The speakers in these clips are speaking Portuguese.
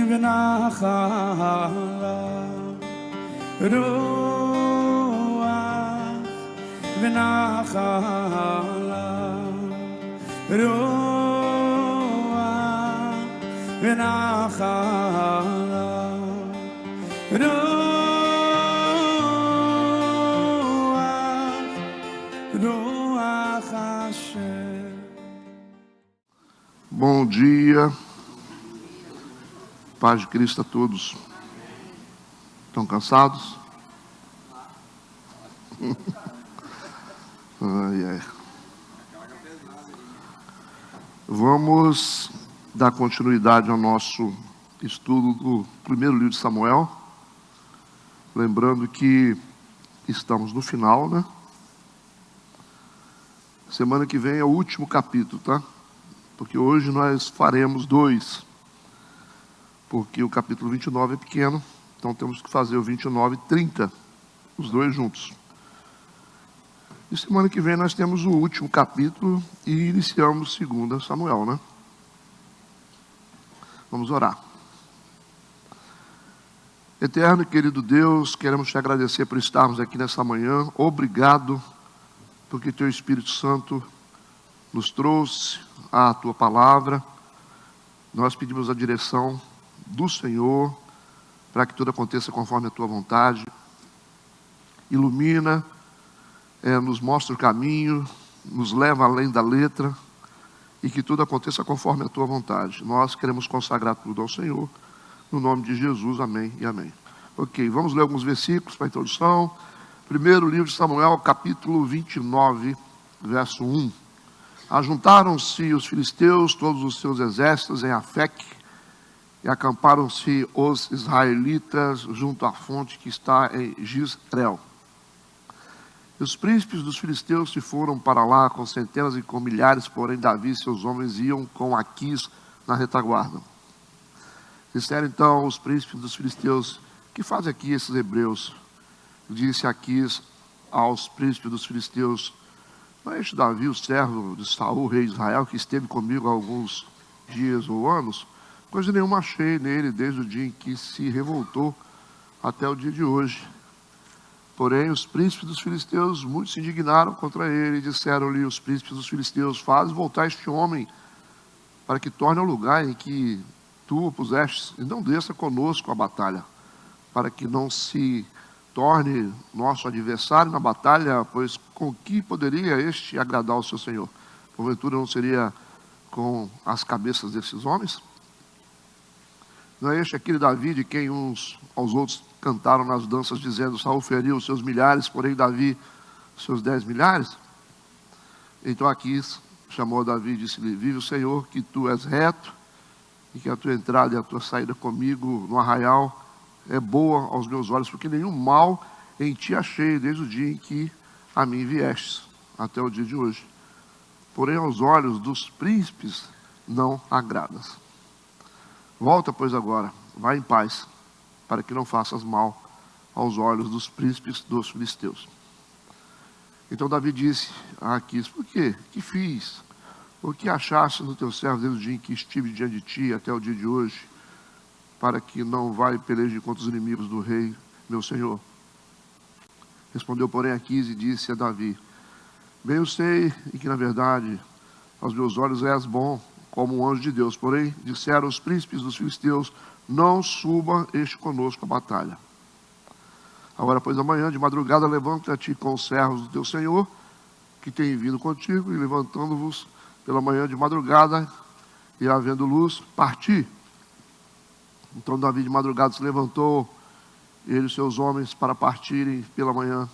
ונחלה רוח ונחלה רוח ונחלה רוח השם. Bom dia, paz de Cristo a todos. Estão cansados? Ai, ai. Vamos dar continuidade ao nosso estudo do primeiro livro de Samuel. Lembrando que estamos no final, né? Semana que vem é o último capítulo, tá? Porque hoje nós faremos 2. Porque o capítulo 29 é pequeno, então temos que fazer o 29 e 30, os dois juntos. E semana que vem nós temos o último capítulo e iniciamos 2 Samuel, né? Vamos orar. Eterno e querido Deus, queremos te agradecer por estarmos aqui nessa manhã. Obrigado, porque teu Espírito Santo nos trouxe a tua palavra. Nós pedimos a direção do Senhor para que tudo aconteça conforme a tua vontade. Ilumina, nos mostra o caminho, nos leva além da letra e que tudo aconteça conforme a tua vontade. Nós queremos consagrar tudo ao Senhor, no nome de Jesus, amém e amém. Ok, vamos ler alguns versículos para a introdução. Primeiro livro de Samuel, capítulo 29, verso 1. Ajuntaram-se os filisteus, todos os seus exércitos, em Afec, e acamparam-se os israelitas junto à fonte que está em Jizreel. E os príncipes dos filisteus se foram para lá com centenas e com milhares, porém Davi e seus homens iam com Aquis na retaguarda. Disseram então os príncipes dos filisteus: que fazem aqui esses hebreus? Disse Aquis aos príncipes dos filisteus: não é este Davi, o servo de Saul, rei de Israel, que esteve comigo há alguns dias ou anos? Coisa nenhuma achei nele desde o dia em que se revoltou até o dia de hoje. Porém, os príncipes dos filisteus muito se indignaram contra ele e disseram-lhe os príncipes dos filisteus: faz voltar este homem para que torne ao lugar em que tu o pusestes e não desça conosco a batalha, para que não se torne nosso adversário na batalha, pois com que poderia este agradar ao seu Senhor? Porventura não seria com as cabeças desses homens? Não é este aquele Davi de quem uns aos outros cantaram nas danças, dizendo: Saul feriu os seus milhares, porém Davi os seus 10 milhares? Então Aquis chamou Davi e disse-lhe: vive o Senhor, que tu és reto, e que a tua entrada e a tua saída comigo no arraial é boa aos meus olhos, porque nenhum mal em ti achei desde o dia em que a mim viestes, até o dia de hoje. Porém aos olhos dos príncipes não agradas. Volta, pois, agora, vai em paz, para que não faças mal aos olhos dos príncipes dos filisteus. Então Davi disse a Aquis: por quê? Que fiz? O que achaste no teu servo desde o dia em que estive diante de ti até o dia de hoje, para que não vá e peleje contra os inimigos do rei, meu senhor? Respondeu, porém, Aquis e disse a Davi: bem eu sei, e que na verdade aos meus olhos és bom, como um anjo de Deus. Porém, disseram os príncipes dos filisteus: não suba este conosco a batalha. Agora, pois, amanhã de madrugada levanta-te com os servos do teu senhor, que têm vindo contigo, e levantando-vos pela manhã de madrugada, e havendo luz, parti. Então Davi de madrugada se levantou, ele e seus homens, para partirem pela manhã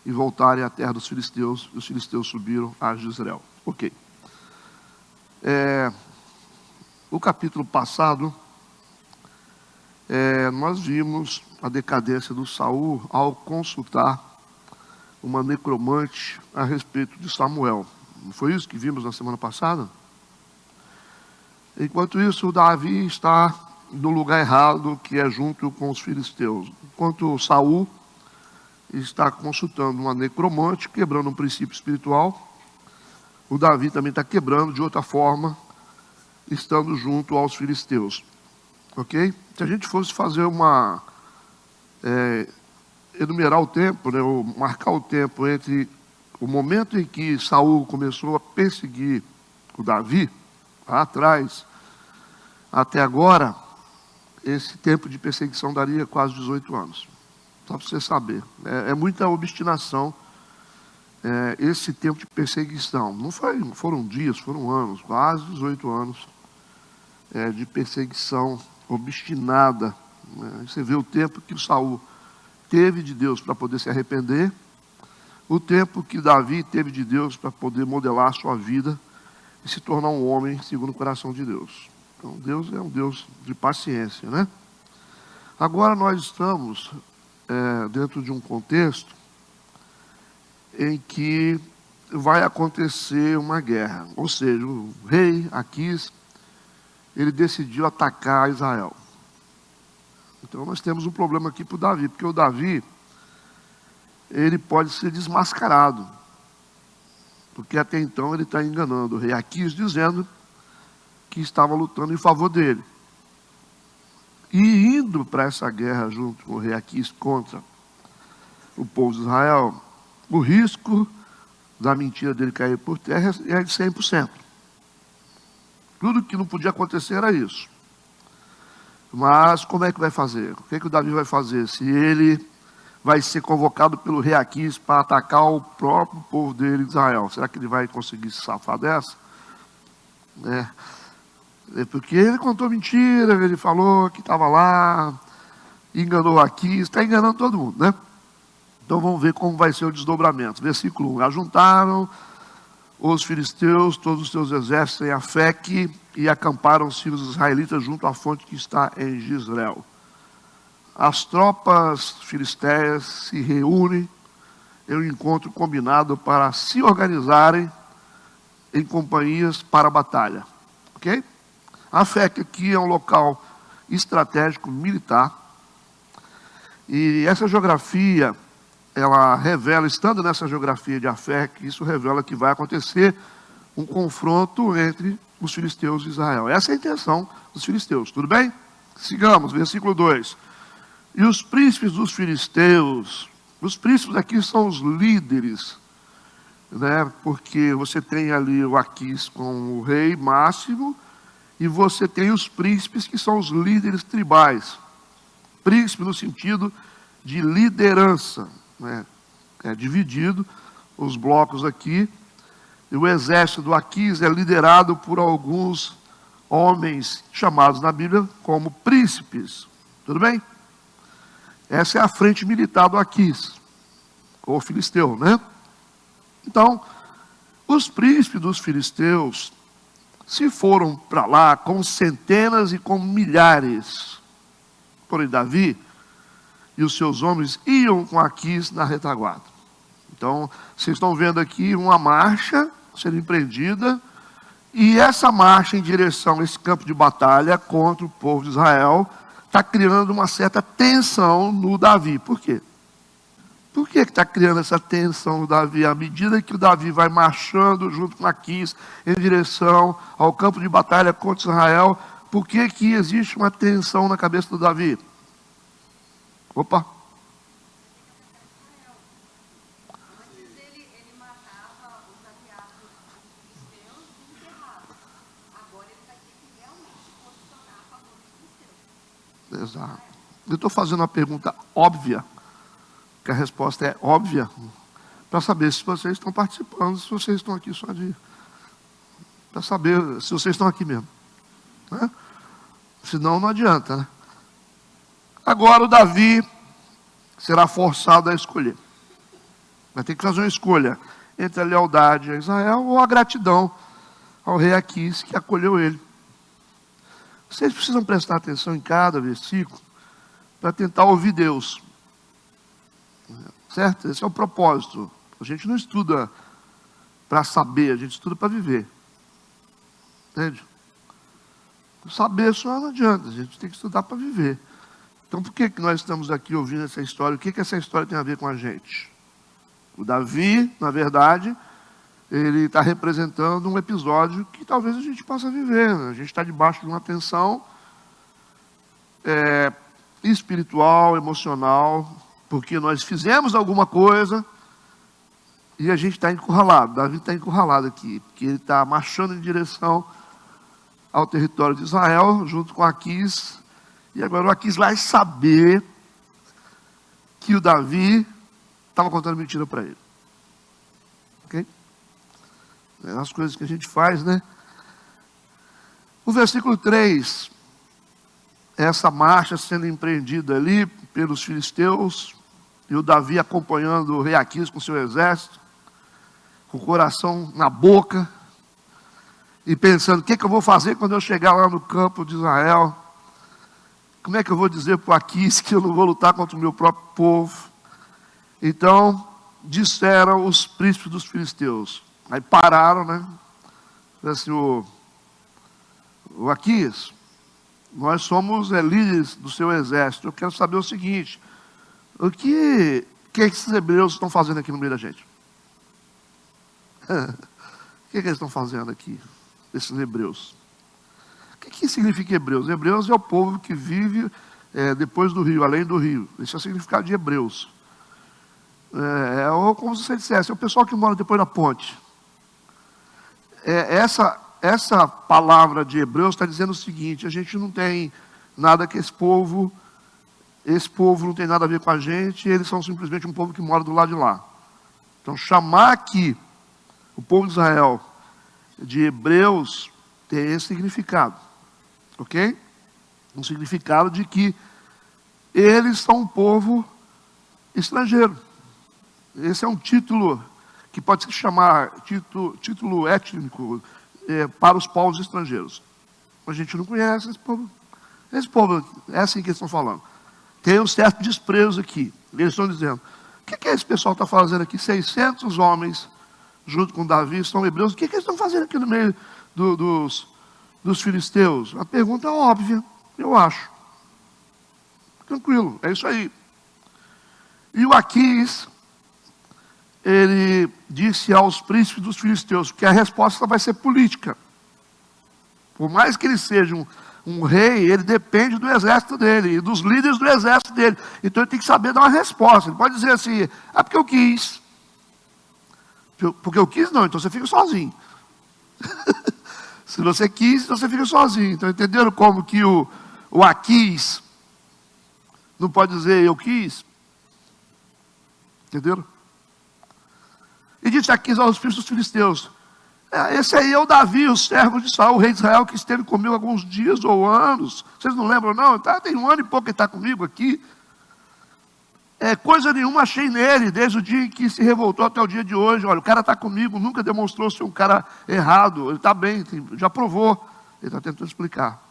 e voltarem à terra dos filisteus. E os filisteus subiram a Jizreel. Ok. O capítulo passado, nós vimos a decadência do Saul ao consultar uma necromante a respeito de Samuel. Não foi isso que vimos na semana passada? Enquanto isso, Davi está no lugar errado, que é junto com os filisteus. Enquanto Saul está consultando uma necromante, quebrando um princípio espiritual, o Davi também está quebrando de outra forma, estando junto aos filisteus. Ok? Se a gente fosse fazer enumerar o tempo, né, ou marcar o tempo entre o momento em que Saul começou a perseguir o Davi, lá atrás, até agora, esse tempo de perseguição daria quase 18 anos. Só para você saber. É muita obstinação esse tempo de perseguição. Não foram dias, foram anos, quase 18 anos de perseguição obstinada. Né? Você vê o tempo que Saul teve de Deus para poder se arrepender, o tempo que Davi teve de Deus para poder modelar a sua vida e se tornar um homem segundo o coração de Deus. Então, Deus é um Deus de paciência, né? Agora nós estamos dentro de um contexto em que vai acontecer uma guerra. Ou seja, o rei Aquis, ele decidiu atacar Israel. Então nós temos um problema aqui para o Davi, porque o Davi, ele pode ser desmascarado, porque até então ele está enganando o rei Aquis, dizendo que estava lutando em favor dele. E indo para essa guerra junto com o rei Aquis contra o povo de Israel, o risco da mentira dele cair por terra é de 100%. Tudo que não podia acontecer era isso. Mas como é que vai fazer? O que o Davi vai fazer? Se ele vai ser convocado pelo rei Aquis para atacar o próprio povo dele, Israel, será que ele vai conseguir se safar dessa? Porque ele contou mentira, ele falou que estava lá, enganou Aquis, está enganando todo mundo, né? Então vamos ver como vai ser o desdobramento. Versículo 1. Ajuntaram os filisteus, todos os seus exércitos em Afeque, e acamparam os filhos israelitas junto à fonte que está em Jezreel. As tropas filisteias se reúnem em um encontro combinado para se organizarem em companhias para a batalha. Ok? Afeque aqui é um local estratégico militar. E essa geografia, ela revela, estando nessa geografia de Afeque, isso revela que vai acontecer um confronto entre os filisteus e Israel. Essa é a intenção dos filisteus, tudo bem? Sigamos, versículo 2. E os príncipes dos filisteus, os príncipes aqui são os líderes, né? Porque você tem ali o Aquis com o rei máximo, e você tem os príncipes que são os líderes tribais. Príncipe no sentido de liderança, né? É dividido os blocos aqui. E o exército do Aquis é liderado por alguns homens chamados na Bíblia como príncipes. Tudo bem? Essa é a frente militar do Aquis, ou filisteu, né? Então, os príncipes dos filisteus se foram para lá com centenas e com milhares. Porém, Davi e os seus homens iam com Aquis na retaguarda. Então, vocês estão vendo aqui uma marcha sendo empreendida, e essa marcha em direção a esse campo de batalha contra o povo de Israel está criando uma certa tensão no Davi. Por quê? Por que está criando essa tensão no Davi? À medida que o Davi vai marchando junto com Aquis em direção ao campo de batalha contra Israel, por que existe uma tensão na cabeça do Davi? Opa! Exato. Eu estou fazendo uma pergunta óbvia, que a resposta é óbvia, para saber se vocês estão participando, se vocês estão aqui só de... para saber se vocês estão aqui mesmo. Né? Senão não adianta, né? Agora o Davi será forçado a escolher. Vai ter que fazer uma escolha entre a lealdade a Israel ou a gratidão ao rei Aquis que acolheu ele. Vocês precisam prestar atenção em cada versículo para tentar ouvir Deus. Certo? Esse é o propósito. A gente não estuda para saber, a gente estuda para viver. Entende? Saber só não adianta, a gente tem que estudar para viver. Então por que nós estamos aqui ouvindo essa história? O que essa história tem a ver com a gente? O Davi, na verdade, ele está representando um episódio que talvez a gente possa viver. Né? A gente está debaixo de uma tensão espiritual, emocional, porque nós fizemos alguma coisa e a gente está encurralado. Davi está encurralado aqui, porque ele está marchando em direção ao território de Israel, junto com Aquis, e agora o Aquis vai saber que o Davi estava contando mentira para ele. Ok? É as coisas que a gente faz, né? O versículo 3, essa marcha sendo empreendida ali pelos filisteus, e o Davi acompanhando o rei Aquis com seu exército, com o coração na boca, e pensando, o que eu vou fazer quando eu chegar lá no campo de Israel? Como é que eu vou dizer para o Aquis que eu não vou lutar contra o meu próprio povo? Então, disseram os príncipes dos filisteus. Aí pararam, né? Assim, o Aquis, nós somos líderes do seu exército. Eu quero saber o seguinte, o que esses hebreus estão fazendo aqui no meio da gente? O que eles estão fazendo aqui, esses hebreus? O que significa hebreus? Hebreus é o povo que vive depois do rio, além do rio. Esse é o significado de hebreus. Ou como se você dissesse, é o pessoal que mora depois da ponte. Essa palavra de hebreus está dizendo o seguinte, a gente não tem nada que esse povo não tem nada a ver com a gente, eles são simplesmente um povo que mora do lado de lá. Então chamar aqui o povo de Israel de hebreus tem esse significado, ok? Um significado de que eles são um povo estrangeiro. Esse é um título que pode se chamar título étnico para os povos estrangeiros. A gente não conhece esse povo. Esse povo, é assim que eles estão falando. Tem um certo desprezo aqui. Eles estão dizendo, o que esse pessoal está fazendo aqui? 600 homens, junto com Davi, são hebreus. O que eles estão fazendo aqui no meio dos filisteus? A pergunta é óbvia, eu acho. Tranquilo, é isso aí. E o Aquis, ele disse aos príncipes dos filisteus que a resposta vai ser política. Por mais que ele seja um rei, ele depende do exército dele e dos líderes do exército dele. Então ele tem que saber dar uma resposta. Ele pode dizer assim, porque eu quis. Porque eu quis não, então você fica sozinho. Se você quis, então você fica sozinho. Então entenderam como que o Aquis não pode dizer eu quis? Entenderam? E disse Aquis aos filhos dos filisteus, esse aí é o Davi, o servo de Saul, o rei de Israel, que esteve comigo alguns dias ou anos. Vocês não lembram não? Tem um ano e pouco que ele está comigo aqui. Coisa nenhuma achei nele, desde o dia em que se revoltou até o dia de hoje. Olha, o cara está comigo, nunca demonstrou ser um cara errado. Ele está bem, já provou. Ele está tentando explicar.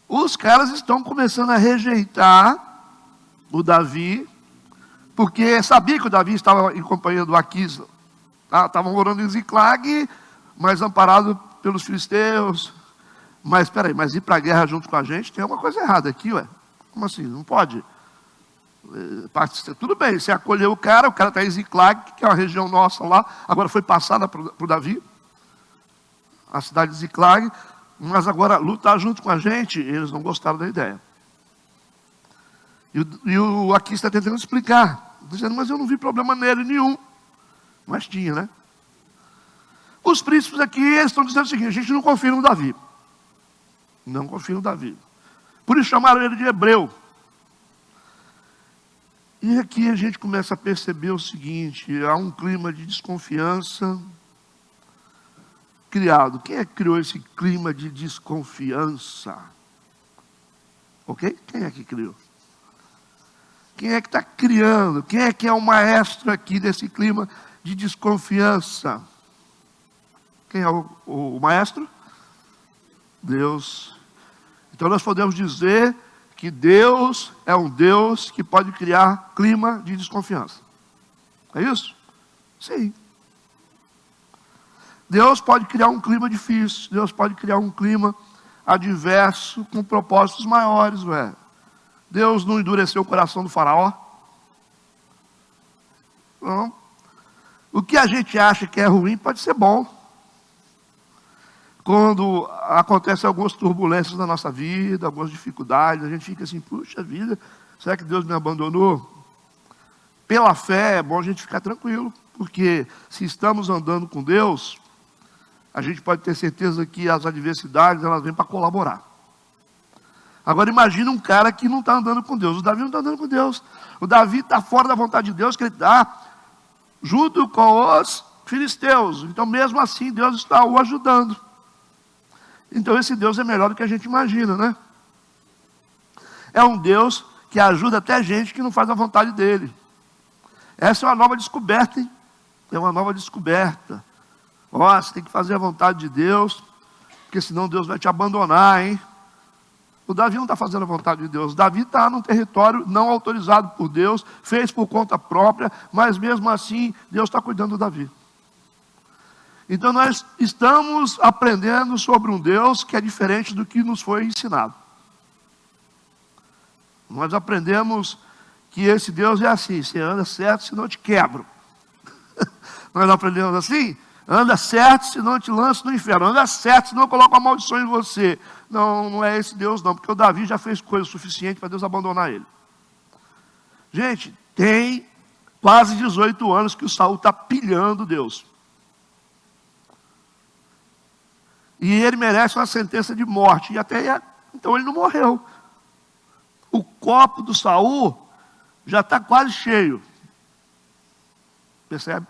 Os caras estão começando a rejeitar o Davi, porque sabia que o Davi estava em companhia do Aquis. Estavam morando em Ziclag, mas amparado pelos filisteus. Mas espera aí, mas ir para a guerra junto com a gente, tem alguma coisa errada aqui, ué. Como assim? Não pode. Tudo bem, você acolheu o cara está em Ziclag, que é uma região nossa lá, agora foi passada para o Davi, a cidade de Ziclag, mas agora lutar junto com a gente, eles não gostaram da ideia. E o Aquis está tentando explicar, dizendo, mas eu não vi problema nele nenhum. Mas tinha, né? Os príncipes aqui, eles estão dizendo o seguinte, a gente não confia no Davi. Não confia no Davi. Por isso chamaram ele de hebreu. E aqui a gente começa a perceber o seguinte, há um clima de desconfiança criado. Quem é que criou esse clima de desconfiança? Ok? Quem é que criou? Quem é que está criando? Quem é que é o maestro aqui desse clima de desconfiança? Quem é o maestro? Deus. Então nós podemos dizer que Deus é um Deus que pode criar clima de desconfiança. É isso? Sim. Deus pode criar um clima difícil, Deus pode criar um clima adverso com propósitos maiores, ué. Deus não endureceu o coração do faraó? Não. O que a gente acha que é ruim pode ser bom. Quando acontecem algumas turbulências na nossa vida, algumas dificuldades, a gente fica assim, puxa vida, será que Deus me abandonou? Pela fé é bom a gente ficar tranquilo, porque se estamos andando com Deus, a gente pode ter certeza que as adversidades elas vêm para colaborar. Agora imagina um cara que não está andando com Deus. O Davi não está andando com Deus. O Davi está fora da vontade de Deus, que ele está junto com os filisteus. Então mesmo assim Deus está o ajudando. Então esse Deus é melhor do que a gente imagina, né? É um Deus que ajuda até gente que não faz a vontade dele. Essa é uma nova descoberta, hein? É uma nova descoberta. Ó, você tem que fazer a vontade de Deus, porque senão Deus vai te abandonar, hein? O Davi não está fazendo a vontade de Deus. O Davi está num território não autorizado por Deus, fez por conta própria, mas mesmo assim, Deus está cuidando do Davi. Então nós estamos aprendendo sobre um Deus que é diferente do que nos foi ensinado. Nós aprendemos que esse Deus é assim, você anda certo, senão eu te quebro. Nós aprendemos assim, anda certo, senão eu te lanço no inferno. Anda certo, senão eu coloco uma maldição em você. Não, não é esse Deus não, porque o Davi já fez coisa suficiente para Deus abandonar ele. Gente, tem quase 18 anos que o Saul está pilhando Deus. E ele merece uma sentença de morte. E até então ele não morreu. O copo do Saul já está quase cheio. Percebe?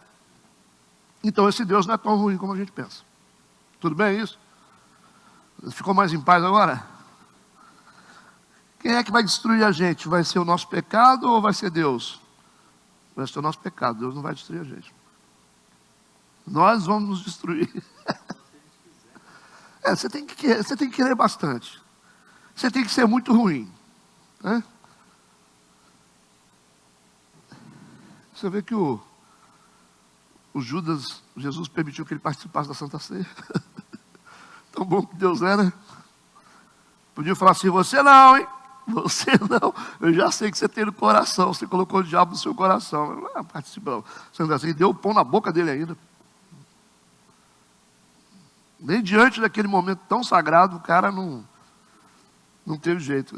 Então esse Deus não é tão ruim como a gente pensa. Tudo bem isso? Ficou mais em paz agora? Quem é que vai destruir a gente? Vai ser o nosso pecado ou vai ser Deus? Vai ser o nosso pecado. Deus não vai destruir a gente. Nós vamos nos destruir. Você tem que querer bastante. Você tem que ser muito ruim. Né? Você vê que o Judas, Jesus permitiu que ele participasse da Santa Ceia. Tão bom que Deus era. Podia falar assim, você não, hein? Você não. Eu já sei que você tem no coração. Você colocou o diabo no seu coração. Não, participa não. Santa Ceia, deu o pão na boca dele ainda. Nem diante daquele momento tão sagrado, o cara não teve jeito.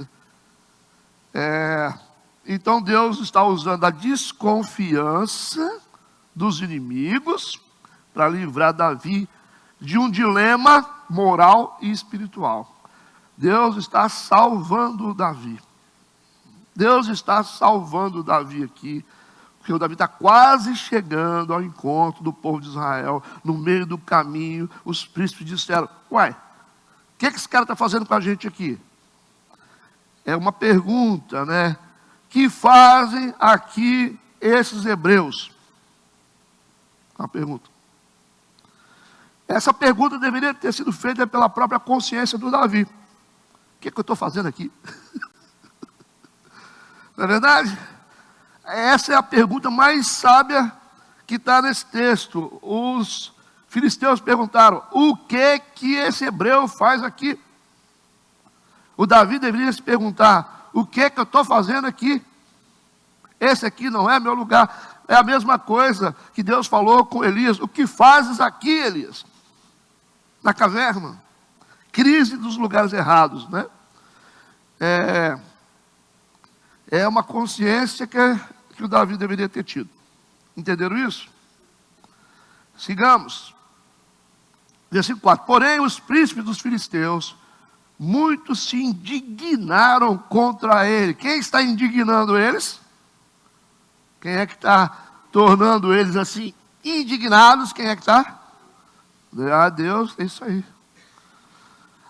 Né? Então Deus está usando a desconfiança dos inimigos para livrar Davi de um dilema moral e espiritual. Deus está salvando Davi. Deus está salvando Davi aqui, porque o Davi está quase chegando ao encontro do povo de Israel. No meio do caminho, os príncipes disseram, uai, o que esse cara está fazendo com a gente aqui? É uma pergunta, né? Que fazem aqui esses hebreus? Uma pergunta. Essa pergunta deveria ter sido feita pela própria consciência do Davi. O que eu estou fazendo aqui? Não é verdade? Essa é a pergunta mais sábia que está nesse texto. Os filisteus perguntaram, o que esse hebreu faz aqui? O Davi deveria se perguntar, o que eu estou fazendo aqui? Esse aqui não é meu lugar. É a mesma coisa que Deus falou com Elias, o que fazes aqui, Elias? Na caverna. Crise dos lugares errados, né? É uma consciência que o Davi deveria ter tido. Entenderam isso? Sigamos. Versículo 4. Porém, os príncipes dos filisteus, muitos se indignaram contra ele. Quem está indignando eles? Quem é que está tornando eles assim, indignados? Quem é que está? Ah, Deus, é isso aí.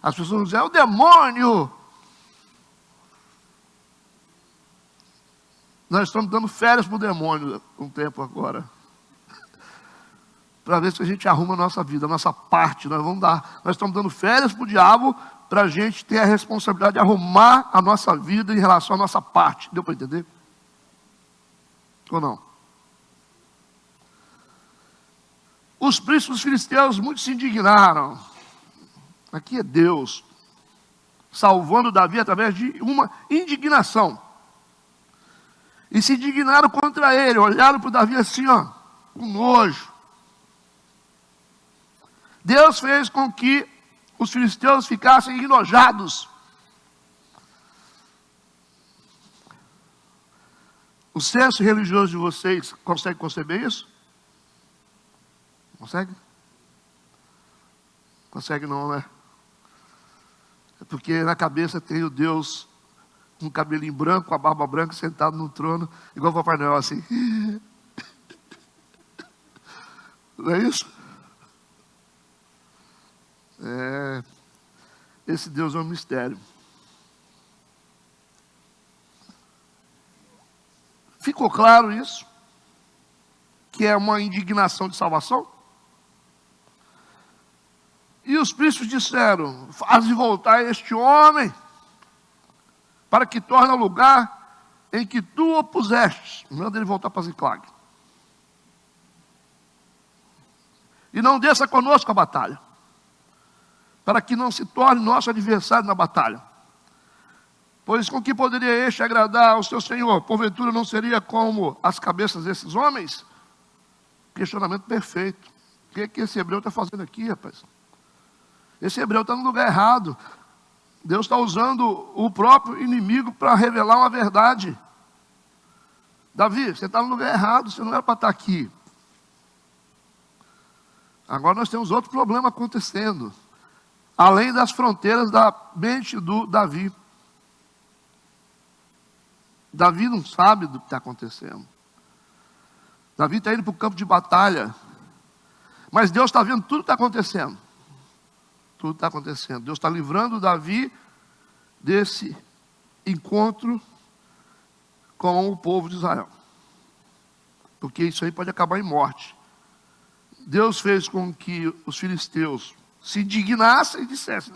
As pessoas dizem, é o demônio. Nós estamos dando férias para o demônio um tempo agora. Para ver se a gente arruma a nossa vida, a nossa parte. Nós estamos dando férias para o diabo para a gente ter a responsabilidade de arrumar a nossa vida em relação à nossa parte. Deu para entender? Ou não? Os príncipes filisteus muitos se indignaram. Aqui é Deus salvando Davi através de uma indignação. E se indignaram contra ele, olharam para o Davi assim, ó, com nojo. Deus fez com que os filisteus ficassem enojados. O senso religioso de vocês consegue conceber isso? Consegue? Consegue não, né? É porque na cabeça tem o Deus com o cabelinho branco, com a barba branca, sentado no trono, igual o Papai Noel, assim. Não é isso? Esse Deus é um mistério. Ficou claro isso? Que é uma indignação de salvação? E os príncipes disseram: faze voltar este homem, para que torne o lugar em que tu o puseste. Manda ele voltar para Ziclag. E não desça conosco a batalha, para que não se torne nosso adversário na batalha. Pois com que poderia este agradar ao seu Senhor? Porventura não seria como as cabeças desses homens? Questionamento perfeito. O que esse hebreu está fazendo aqui, rapaz? Esse hebreu está no lugar errado. Deus está usando o próprio inimigo para revelar uma verdade. Davi, você está no lugar errado, você não era para estar aqui. Agora nós temos outro problema acontecendo, além das fronteiras da mente do Davi. Davi não sabe do que está acontecendo. Davi está indo para o campo de batalha, mas Deus está vendo tudo que está acontecendo. Tudo está acontecendo. Deus está livrando Davi desse encontro com o povo de Israel, porque isso aí pode acabar em morte. Deus fez com que os filisteus se indignassem e dissessem: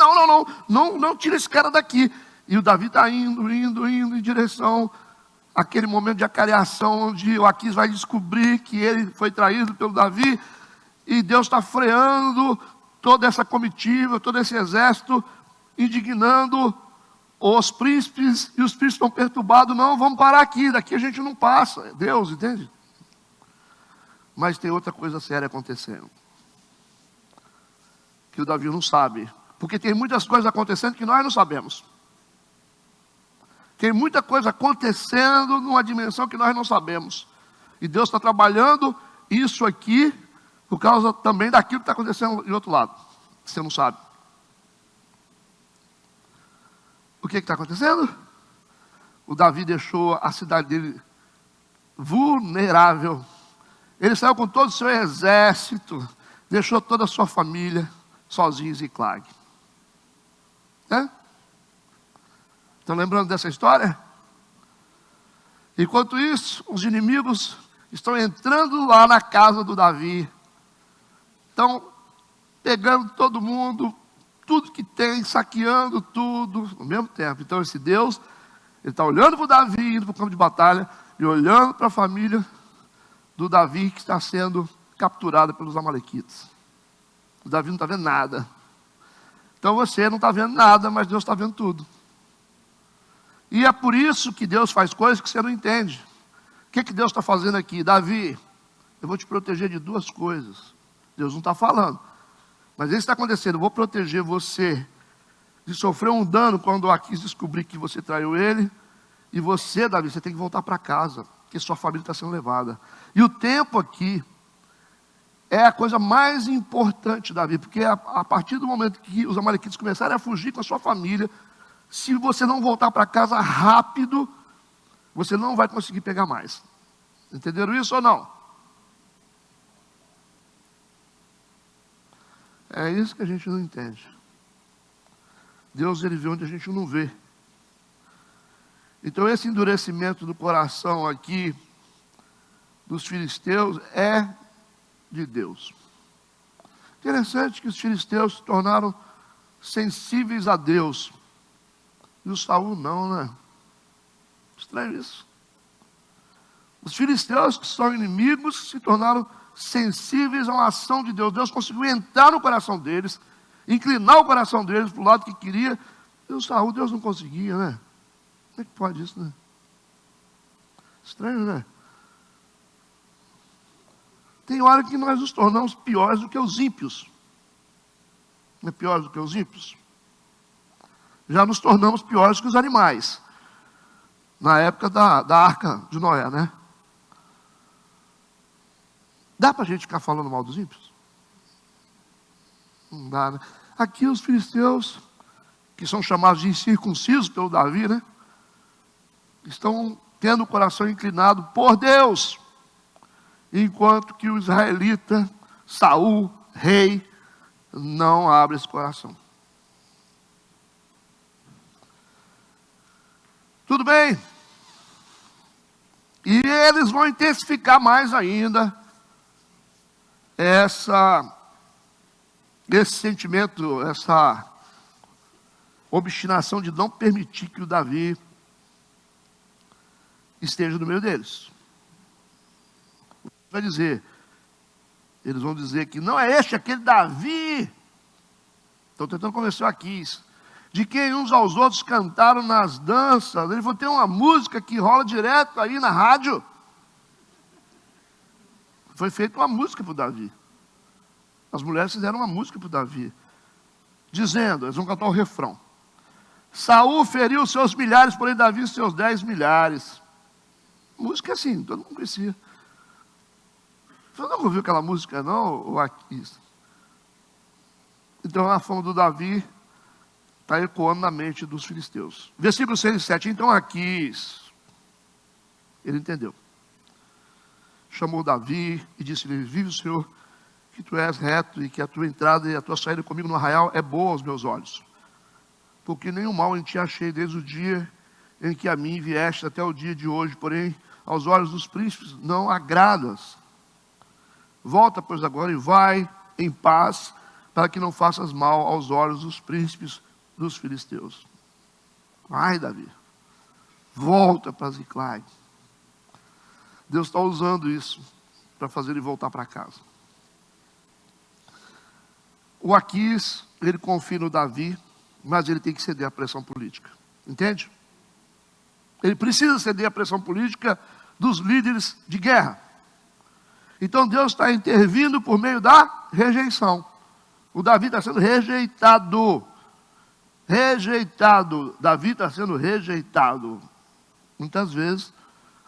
não tira esse cara daqui. E o Davi está indo em direção àquele momento de acareação, onde o Aquis vai descobrir que ele foi traído pelo Davi, e Deus está freando toda essa comitiva, todo esse exército, indignando os príncipes, e os príncipes estão perturbados: não, vamos parar aqui, daqui a gente não passa. É Deus, entende? Mas tem outra coisa séria acontecendo, que o Davi não sabe, porque tem muitas coisas acontecendo que nós não sabemos. Tem muita coisa acontecendo numa dimensão que nós não sabemos, e Deus está trabalhando isso aqui, por causa também daquilo que está acontecendo do outro lado, que você não sabe. O que está acontecendo? O Davi deixou a cidade dele vulnerável. Ele saiu com todo o seu exército, deixou toda a sua família sozinho em Ziclag. Estão lembrando dessa história? Enquanto isso, os inimigos estão entrando lá na casa do Davi, estão pegando todo mundo, tudo que tem, saqueando tudo ao mesmo tempo. Então esse Deus, ele está olhando para o Davi, indo para o campo de batalha, e olhando para a família do Davi, que está sendo capturada pelos amalequitas. O Davi não está vendo nada. Então você não está vendo nada, mas Deus está vendo tudo. E é por isso que Deus faz coisas que você não entende. O que Deus está fazendo aqui? Davi, eu vou te proteger de duas coisas. Deus não está falando, mas isso está acontecendo. Eu vou proteger você de sofrer um dano quando o Aquis descobrir que você traiu ele. E você, Davi, você tem que voltar para casa, porque sua família está sendo levada. E o tempo aqui é a coisa mais importante, Davi, porque a partir do momento que os amalequitas começarem a fugir com a sua família, se você não voltar para casa rápido, você não vai conseguir pegar mais. Entenderam isso ou não? É isso que a gente não entende. Deus, ele vê onde a gente não vê. Então esse endurecimento do coração aqui dos filisteus é de Deus. Interessante que os filisteus se tornaram sensíveis a Deus, e o Saul não, né? Estranho isso. Os filisteus, que são inimigos, se tornaram sensíveis a uma ação de Deus. Deus conseguiu entrar no coração deles, inclinar o coração deles para o lado que queria. E o Saul, Deus não conseguia, né? Como é que pode isso, né? Estranho, né? Tem hora que nós nos tornamos piores do que os ímpios. é pior do que os ímpios? Já nos tornamos piores que os animais. Na época da arca de Noé, né? Dá para a gente ficar falando mal dos ímpios? Não dá, né? Aqui os filisteus, que são chamados de incircuncisos pelo Davi, né? Estão tendo o coração inclinado por Deus, enquanto que o israelita, Saul, rei, não abre esse coração. Tudo bem? E eles vão intensificar mais ainda esse sentimento, essa obstinação de não permitir que o Davi esteja no meio deles. Eles vão dizer que não é aquele Davi. Estão tentando convencer o Aquis, de quem uns aos outros cantaram nas danças. Eles vão ter uma música que rola direto aí na rádio. Foi feita uma música para o Davi. As mulheres fizeram uma música para o Davi, dizendo, eles vão cantar o refrão: Saul feriu seus milhares, porém Davi seus 10 milhares. Música assim, todo mundo conhecia. Você não ouviu aquela música não, ou aqui? Então a fama do Davi está ecoando na mente dos filisteus. Versículo 6 e 7. Então Aquis, ele entendeu. Chamou Davi e disse-lhe: vive o Senhor, que tu és reto e que a tua entrada e a tua saída comigo no arraial é boa aos meus olhos. Porque nenhum mal em ti achei desde o dia em que a mim vieste até o dia de hoje, porém aos olhos dos príncipes não agradas. Volta, pois, agora e vai em paz, para que não faças mal aos olhos dos príncipes dos filisteus. Vai, Davi, volta para Ziclag. Deus está usando isso para fazer ele voltar para casa. O Aquis, ele confia no Davi, mas ele tem que ceder à pressão política. Entende? Ele precisa ceder à pressão política dos líderes de guerra. Então Deus está intervindo por meio da rejeição. O Davi está sendo rejeitado. Rejeitado. Davi está sendo rejeitado. Muitas vezes,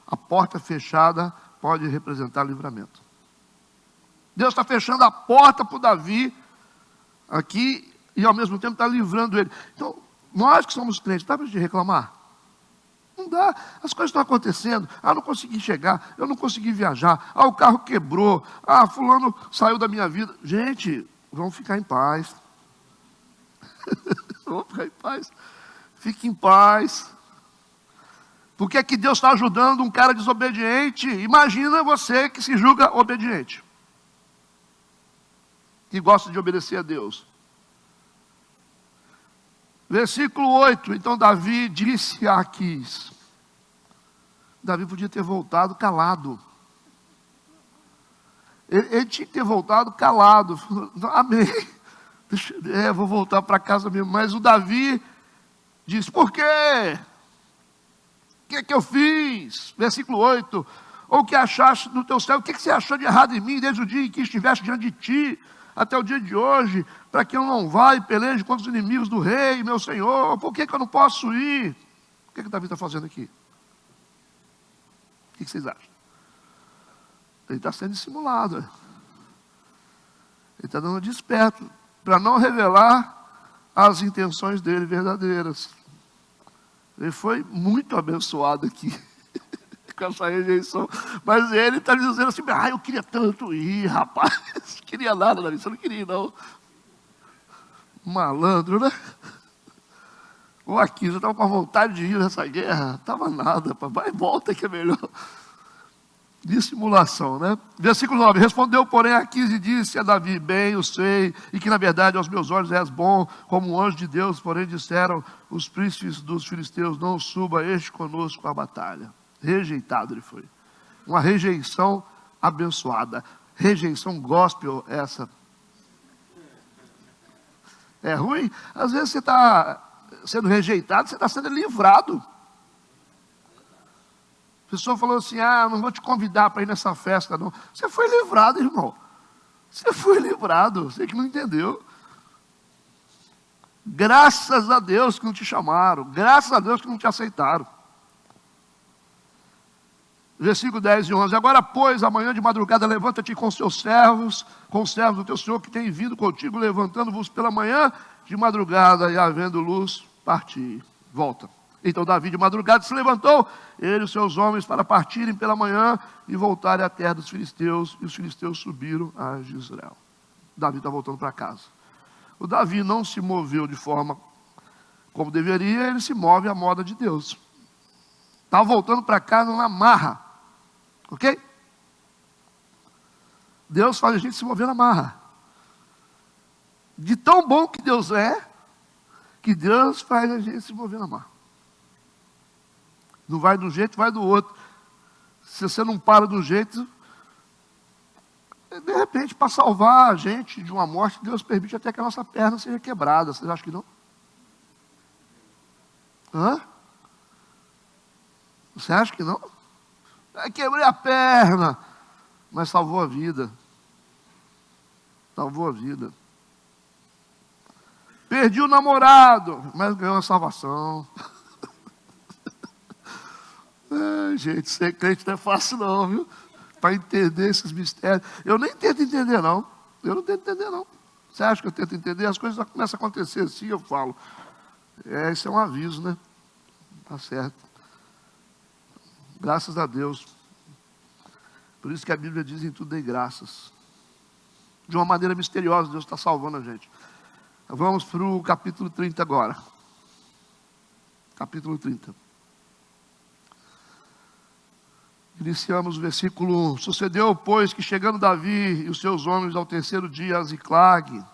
a porta fechada pode representar livramento. Deus está fechando a porta para o Davi aqui e ao mesmo tempo está livrando ele. Então, nós que somos crentes, dá para a gente reclamar? Não dá, as coisas estão acontecendo. Ah, não consegui chegar, eu não consegui viajar. Ah, o carro quebrou. Ah, fulano saiu da minha vida. Gente, vamos ficar em paz. Vamos ficar em paz. Fique em paz. Porque é que Deus está ajudando um cara desobediente? Imagina você que se julga obediente, que gosta de obedecer a Deus. Versículo 8. Então Davi disse a Aquis. Davi podia ter voltado calado. Ele tinha que ter voltado calado. Amém. Vou voltar para casa mesmo. Mas o Davi disse: por quê? O que é que eu fiz? Versículo 8. Ou o que achaste no teu céu? O que você achou de errado em mim desde o dia em que estiveste diante de ti, até o dia de hoje, para que eu não vá e peleje contra os inimigos do rei, meu senhor? Por que eu não posso ir? O que Davi está fazendo aqui? O que vocês acham? Ele está sendo dissimulado. Ele está dando desperto, para não revelar as intenções dele verdadeiras. Ele foi muito abençoado aqui, com essa rejeição. Mas ele está dizendo assim: eu queria tanto ir, rapaz. Não queria nada, Davi, você não queria não. Malandro, né? Ou aqui, você estava com vontade de ir nessa guerra? Estava nada, papai, volta que é melhor. Dissimulação, né? Versículo 9. Respondeu, porém, Aquis e disse a Davi: bem, eu sei, e que na verdade aos meus olhos és bom, como um anjo de Deus. Porém disseram os príncipes dos filisteus: não suba este conosco à batalha. Rejeitado ele foi. Uma rejeição abençoada. Rejeição gospel essa. É ruim? Às vezes você está sendo rejeitado, você está sendo livrado. A pessoa falou assim: não vou te convidar para ir nessa festa não. Você foi livrado, irmão. Você foi livrado, você que não entendeu. Graças a Deus que não te chamaram. Graças a Deus que não te aceitaram. Versículo 10 e 11. Agora, pois, amanhã de madrugada, levanta-te com seus servos, com os servos do teu Senhor, que tem vindo contigo, levantando-vos pela manhã de madrugada, e havendo luz, parti. Volta. Então Davi de madrugada se levantou, ele e os seus homens, para partirem pela manhã e voltarem à terra dos filisteus, e os filisteus subiram a Jezreel. Davi está voltando para casa. O Davi não se moveu de forma como deveria, ele se move à moda de Deus. Está voltando para casa na marra. Ok? Deus faz a gente se mover na marra. De tão bom que Deus é, que Deus faz a gente se mover na marra. Não vai de um jeito, vai do outro. Se você não para de um jeito, de repente, para salvar a gente de uma morte, Deus permite até que a nossa perna seja quebrada. Vocês acham que não? Hã? Você acha que não? Quebrei a perna, mas salvou a vida. Salvou a vida. Perdi o namorado, mas ganhou a salvação. Gente, ser crente não é fácil não, viu? Para entender esses mistérios. Eu nem tento entender não. Eu não tento entender não. Você acha que eu tento entender? As coisas começam a acontecer assim, eu falo. Isso é um aviso, né? Tá certo. Graças a Deus. Por isso que a Bíblia diz: em tudo dei graças. De uma maneira misteriosa, Deus está salvando a gente. Vamos para o capítulo 30 agora. Capítulo 30. Iniciamos o versículo 1. Sucedeu, pois, que chegando Davi e os seus homens ao terceiro dia a Ziclag,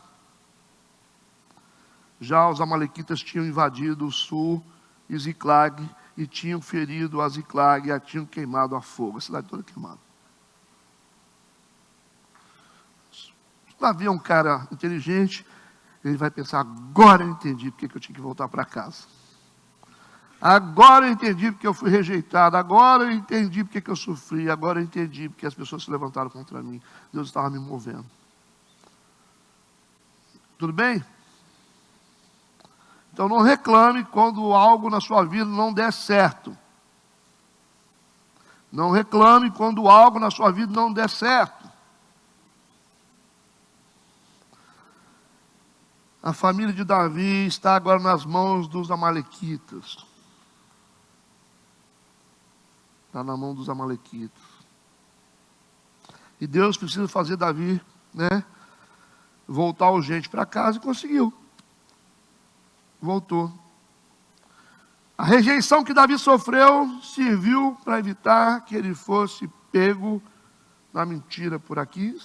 já os amalequitas tinham invadido o sul e Ziclag, e tinham ferido a Ziclag e a tinham queimado a fogo. A cidade toda queimada. Davi é um cara inteligente. Ele vai pensar: agora eu entendi porque eu tinha que voltar para casa. Agora eu entendi porque eu fui rejeitado. Agora eu entendi porque eu sofri. Agora eu entendi porque as pessoas se levantaram contra mim. Deus estava me movendo. Tudo bem? Então não reclame quando algo na sua vida não der certo. Não reclame quando algo na sua vida não der certo. A família de Davi está agora nas mãos dos amalequitas. Está na mão dos amalequitas. E Deus precisa fazer Davi, voltar urgente para casa, e conseguiu. Voltou. A rejeição que Davi sofreu serviu para evitar que ele fosse pego na mentira por aqui.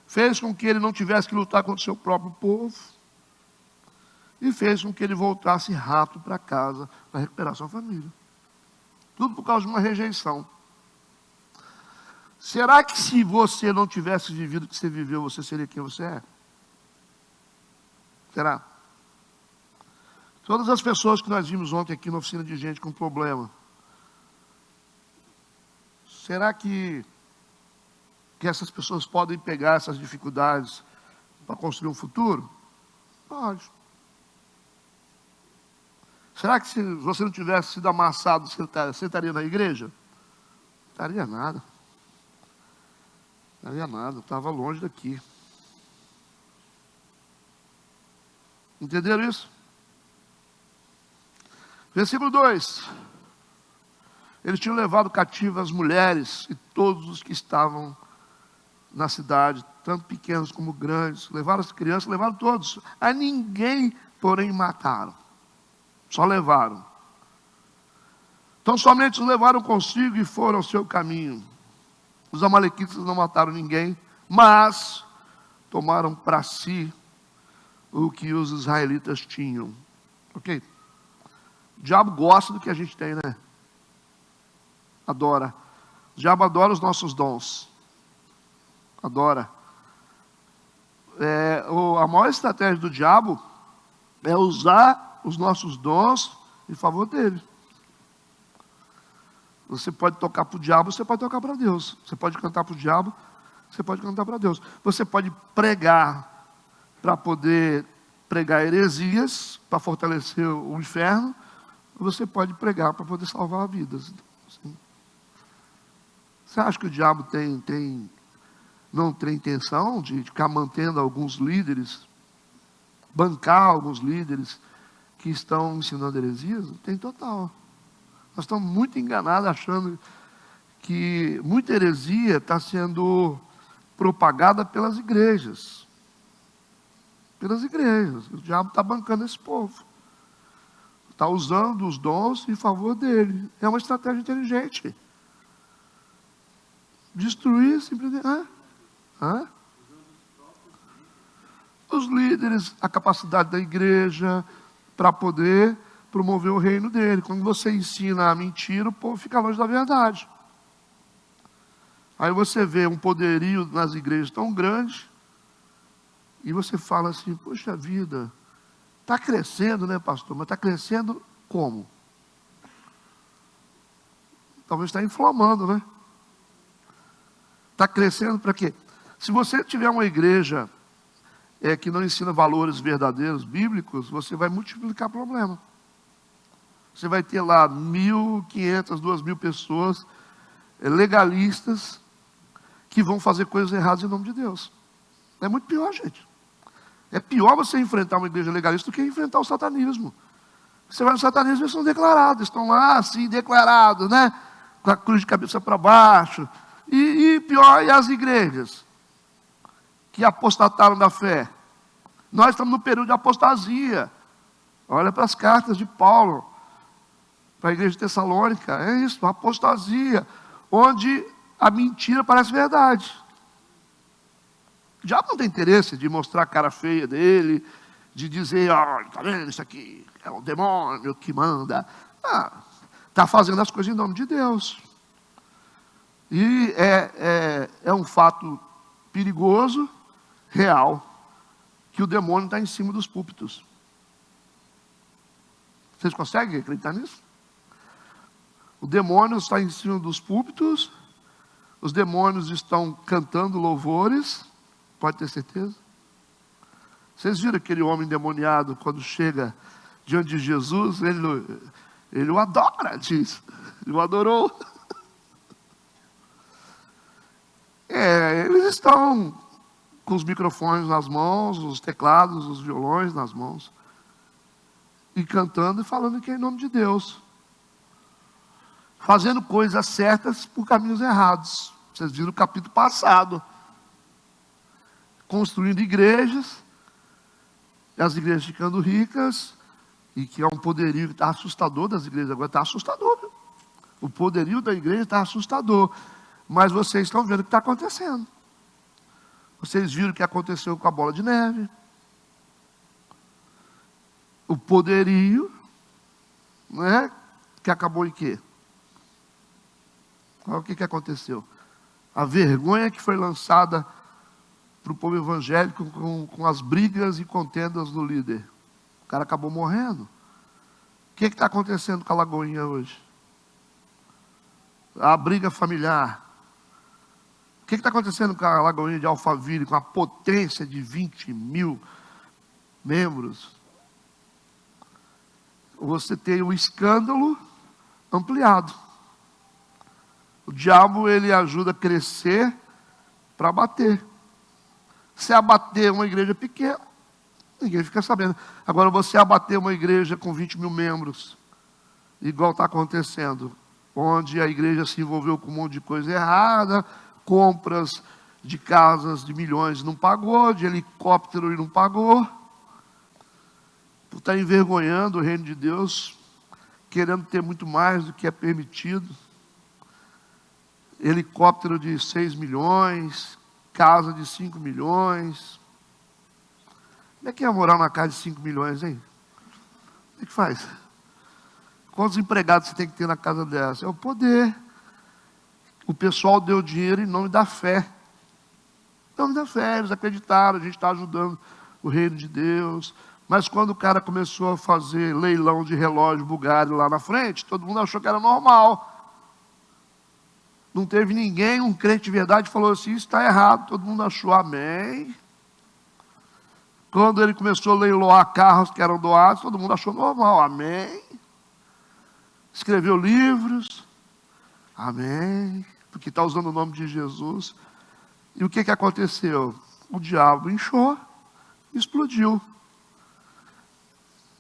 Fez com que ele não tivesse que lutar contra o seu próprio povo. E fez com que ele voltasse rápido para casa para recuperar sua família. Tudo por causa de uma rejeição. Será que se você não tivesse vivido o que você viveu, você seria quem você é? Será? Todas as pessoas que nós vimos ontem aqui na oficina de gente com problema, será que essas pessoas podem pegar essas dificuldades para construir um futuro? Pode. Será que se você não tivesse sido amassado, você estaria na igreja? Não estaria nada. Não estaria nada, eu estava longe daqui. Entenderam isso? Versículo 2. Eles tinham levado cativas as mulheres e todos os que estavam na cidade, tanto pequenos como grandes. Levaram as crianças, levaram todos. A ninguém, porém, mataram. Só levaram. Então somente os levaram consigo e foram ao seu caminho. Os amalequitas não mataram ninguém, mas tomaram para si o que os israelitas tinham. Ok? O diabo gosta do que a gente tem, né? Adora. O diabo adora os nossos dons. Adora. A maior estratégia do diabo é usar os nossos dons em favor dele. Você pode tocar para o diabo, você pode tocar para Deus. Você pode cantar para o diabo, você pode cantar para Deus. Você pode pregar para poder pregar heresias para fortalecer o inferno, ou você pode pregar para poder salvar vidas. Assim. Você acha que o diabo não tem intenção de ficar mantendo alguns líderes, bancar alguns líderes que estão ensinando heresias? Tem total. Nós estamos muito enganados achando que muita heresia está sendo propagada pelas igrejas. Pelas igrejas. O diabo está bancando esse povo. Está usando os dons em favor dele. É uma estratégia inteligente. Destruir simplesmente. Os líderes, a capacidade da igreja para poder promover o reino dele. Quando você ensina a mentira, o povo fica longe da verdade. Aí você vê um poderio nas igrejas tão grande, e você fala assim, poxa vida, está crescendo, né, pastor? Mas está crescendo como? Talvez está inflamando, né? Está crescendo para quê? Se você tiver uma igreja que não ensina valores verdadeiros, bíblicos, você vai multiplicar problema. Você vai ter lá 1.500, 2.000 pessoas legalistas que vão fazer coisas erradas em nome de Deus. É muito pior, gente. É pior você enfrentar uma igreja legalista do que enfrentar o satanismo. Você vai no satanismo, eles são declarados, estão lá assim, declarados, né? Com a cruz de cabeça para baixo. E pior, e as igrejas que apostataram da fé? Nós estamos no período de apostasia. Olha para as cartas de Paulo para a igreja de Tessalônica. É isso, apostasia, onde a mentira parece verdade. O diabo não tem interesse de mostrar a cara feia dele, de dizer, está vendo, isso aqui é o demônio que manda. Está fazendo as coisas em nome de Deus. E é um fato perigoso, real, que o demônio está em cima dos púlpitos. Vocês conseguem acreditar nisso? O demônio está em cima dos púlpitos, os demônios estão cantando louvores, pode ter certeza. Vocês viram aquele homem endemoniado, quando chega diante de Jesus, ele o adora, diz. Ele o adorou. Eles estão com os microfones nas mãos, os teclados, os violões nas mãos, e cantando e falando que é em nome de Deus. Fazendo coisas certas por caminhos errados. Vocês viram o capítulo passado. Construindo igrejas, e as igrejas ficando ricas, e que é um poderio que está assustador das igrejas, agora está assustador. O poderio da igreja está assustador. Mas vocês estão vendo o que está acontecendo. Vocês viram o que aconteceu com a bola de neve. O poderio, né, que acabou em quê? Olha o que aconteceu. A vergonha que foi lançada para o povo evangélico com as brigas e contendas do líder. O cara acabou morrendo. O que está acontecendo com a Lagoinha hoje? A briga familiar. O que está acontecendo com a Lagoinha de Alphaville, com a potência de 20.000 membros? Você tem um escândalo ampliado. O diabo, ele ajuda a crescer para abater. Se abater uma igreja pequena, ninguém fica sabendo. Agora, você abater uma igreja com 20.000 membros, igual está acontecendo, onde a igreja se envolveu com um monte de coisa errada, compras de casas de milhões não pagou, de helicóptero e não pagou, está envergonhando o reino de Deus, querendo ter muito mais do que é permitido. Helicóptero de 6 milhões, casa de 5 milhões. Como é que é morar numa casa de 5 milhões, hein? Como é que faz? Quantos empregados você tem que ter na casa dessa? É o poder. O pessoal deu dinheiro em nome da fé. Em nome da fé, eles acreditaram, a gente está ajudando o reino de Deus. Mas quando o cara começou a fazer leilão de relógio Bulgari lá na frente, todo mundo achou que era normal. Não teve ninguém, um crente de verdade, falou assim, isso está errado. Todo mundo achou, amém. Quando ele começou a leiloar carros que eram doados, todo mundo achou normal, amém. Escreveu livros, amém, porque está usando o nome de Jesus. E o que aconteceu? O diabo inchou, explodiu.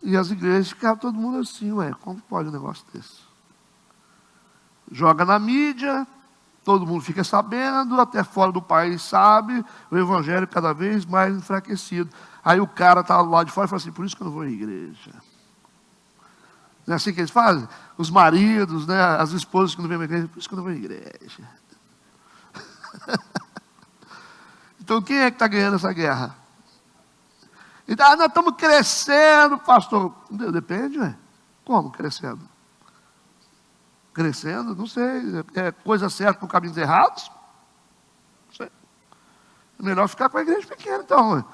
E as igrejas ficaram todo mundo assim, ué, como pode um negócio desse? Joga na mídia, todo mundo fica sabendo, até fora do país sabe, o evangelho cada vez mais enfraquecido. Aí o cara está lá de fora e fala assim, por isso que eu não vou à igreja. Não é assim que eles fazem? Os maridos, né, as esposas que não vêm à igreja, por isso que eu não vou à igreja. Então quem é que está ganhando essa guerra? Então, nós estamos crescendo, pastor. Depende, ué. Como crescendo? Crescendo, não sei. É coisa certa com caminhos errados? Não sei. É melhor ficar com a igreja pequena, então. Ué.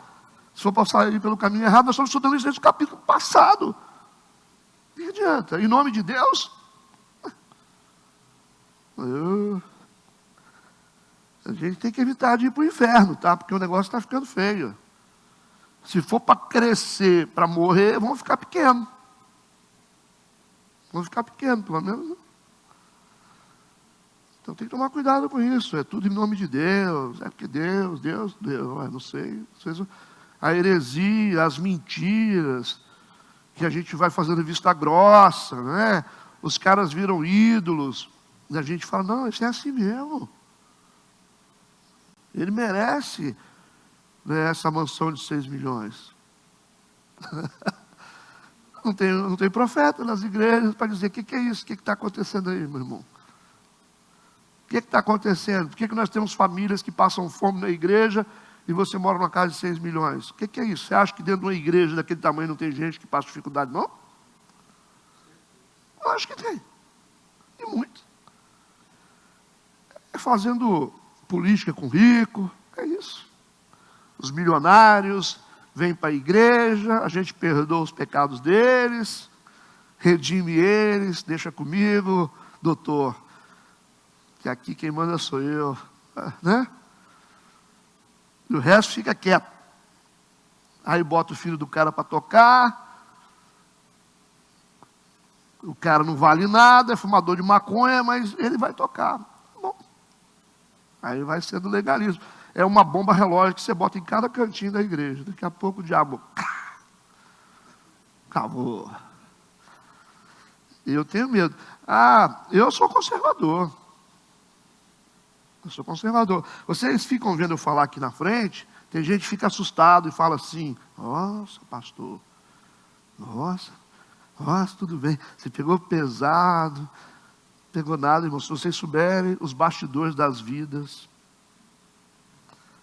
Se for para sair pelo caminho errado, nós estamos estudando isso desde o capítulo passado. O que adianta? Em nome de Deus? A gente tem que evitar de ir para o inferno, tá? Porque o negócio está ficando feio. Se for para crescer, para morrer, vão ficar pequenos. Vão ficar pequenos, pelo menos. Então tem que tomar cuidado com isso. É tudo em nome de Deus. É porque Deus. Não sei. A heresia, as mentiras, que a gente vai fazendo vista grossa, né? Os caras viram ídolos. E a gente fala, não, isso é assim mesmo. Ele merece, né, essa mansão de 6 milhões. Não tem profeta nas igrejas para dizer, o que é isso? O que está acontecendo aí, meu irmão? O que está acontecendo? Por que nós temos famílias que passam fome na igreja e você mora numa casa de 6 milhões? O que é isso? Você acha que dentro de uma igreja daquele tamanho não tem gente que passa dificuldade, não? Eu acho que tem. E muito. É fazendo política com rico, é isso. Os milionários vêm para a igreja, a gente perdoa os pecados deles, redime eles, deixa comigo, doutor, que aqui quem manda sou eu, né? E o resto fica quieto. Aí bota o filho do cara para tocar, o cara não vale nada, é fumador de maconha, mas ele vai tocar. Bom, aí vai sendo legalismo. É uma bomba relógio que você bota em cada cantinho da igreja. Daqui a pouco o diabo, acabou. Eu tenho medo. Eu sou conservador. Vocês ficam vendo eu falar aqui na frente, tem gente que fica assustado e fala assim, nossa, pastor, nossa, tudo bem, você pegou pesado, pegou nada, irmão. Se vocês souberem os bastidores das vidas.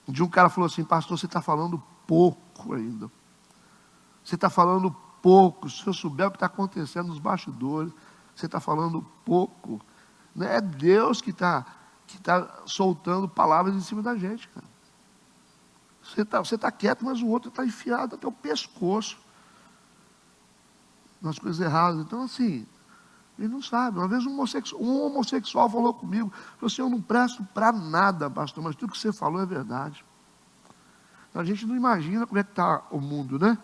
Um dia um cara falou assim, pastor, você está falando pouco ainda. Você está falando pouco. Se eu souber o que está acontecendo nos bastidores, você está falando pouco. Não é Deus que está soltando palavras em cima da gente, cara. Você está quieto, mas o outro está enfiado até o pescoço nas coisas erradas. Então, assim, ele não sabe. Uma vez um homossexual falou comigo, falou assim, eu não presto para nada, pastor, mas tudo que você falou é verdade. A gente não imagina como é que está o mundo, né?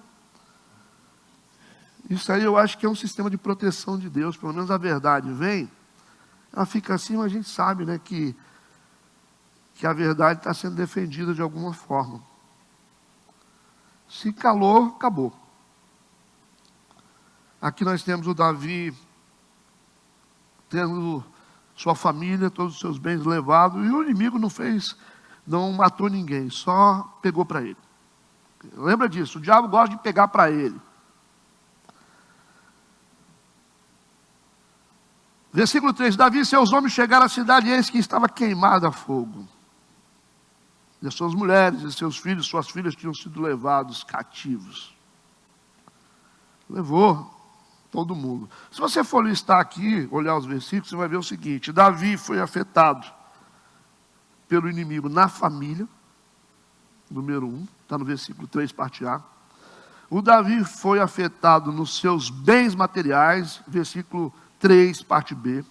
Isso aí eu acho que é um sistema de proteção de Deus. Pelo menos a verdade vem, ela fica assim, mas a gente sabe, né, que a verdade está sendo defendida de alguma forma. Se calou, acabou. Aqui nós temos o Davi tendo sua família, todos os seus bens levados, e o inimigo não matou ninguém, só pegou para ele. Lembra disso, o diabo gosta de pegar para ele. Versículo 3, Davi e seus homens chegaram à cidade, e eis que estava queimada a fogo. E as suas mulheres, e seus filhos, suas filhas tinham sido levados cativos. Levou todo mundo. Se você for listar aqui, olhar os versículos, você vai ver o seguinte, Davi foi afetado pelo inimigo na família, número 1, está no versículo 3, parte A. O Davi foi afetado nos seus bens materiais, versículo 3, parte B.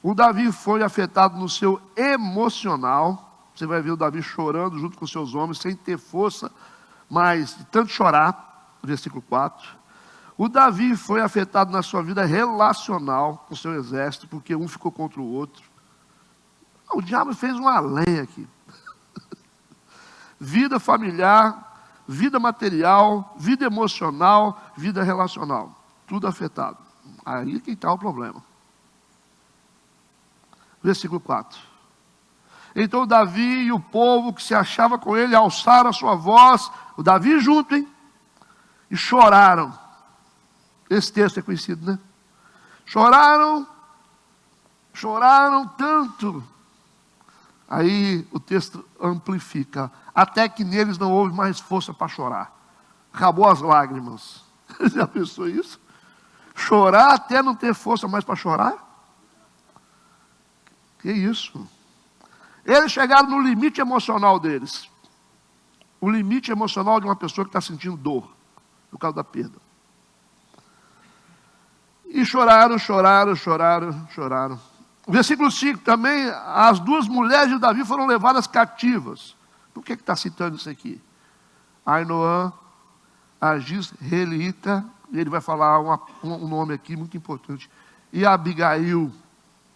O Davi foi afetado no seu emocional. Você vai ver o Davi chorando junto com seus homens, sem ter força Mas, de tanto chorar, versículo 4, o Davi foi afetado na sua vida relacional com o seu exército, porque um ficou contra o outro. O diabo fez uma lenha aqui. Vida familiar, vida material, vida emocional, vida relacional. Tudo afetado. Aí que está o problema. Versículo 4. Então Davi e o povo que se achava com ele alçaram a sua voz, o Davi junto, hein? E choraram. Esse texto é conhecido, né? Choraram tanto. Aí o texto amplifica. Até que neles não houve mais força para chorar. Acabou as lágrimas. Já pensou isso? Chorar até não ter força mais para chorar? Que isso? Eles chegaram no limite emocional deles. O limite emocional de uma pessoa que está sentindo dor por causa da perda. E choraram. Versículo 5 também, as duas mulheres de Davi foram levadas cativas. Por que está citando isso aqui? Ainoã, a Gisraelita, ele vai falar um nome aqui muito importante. E a Abigail,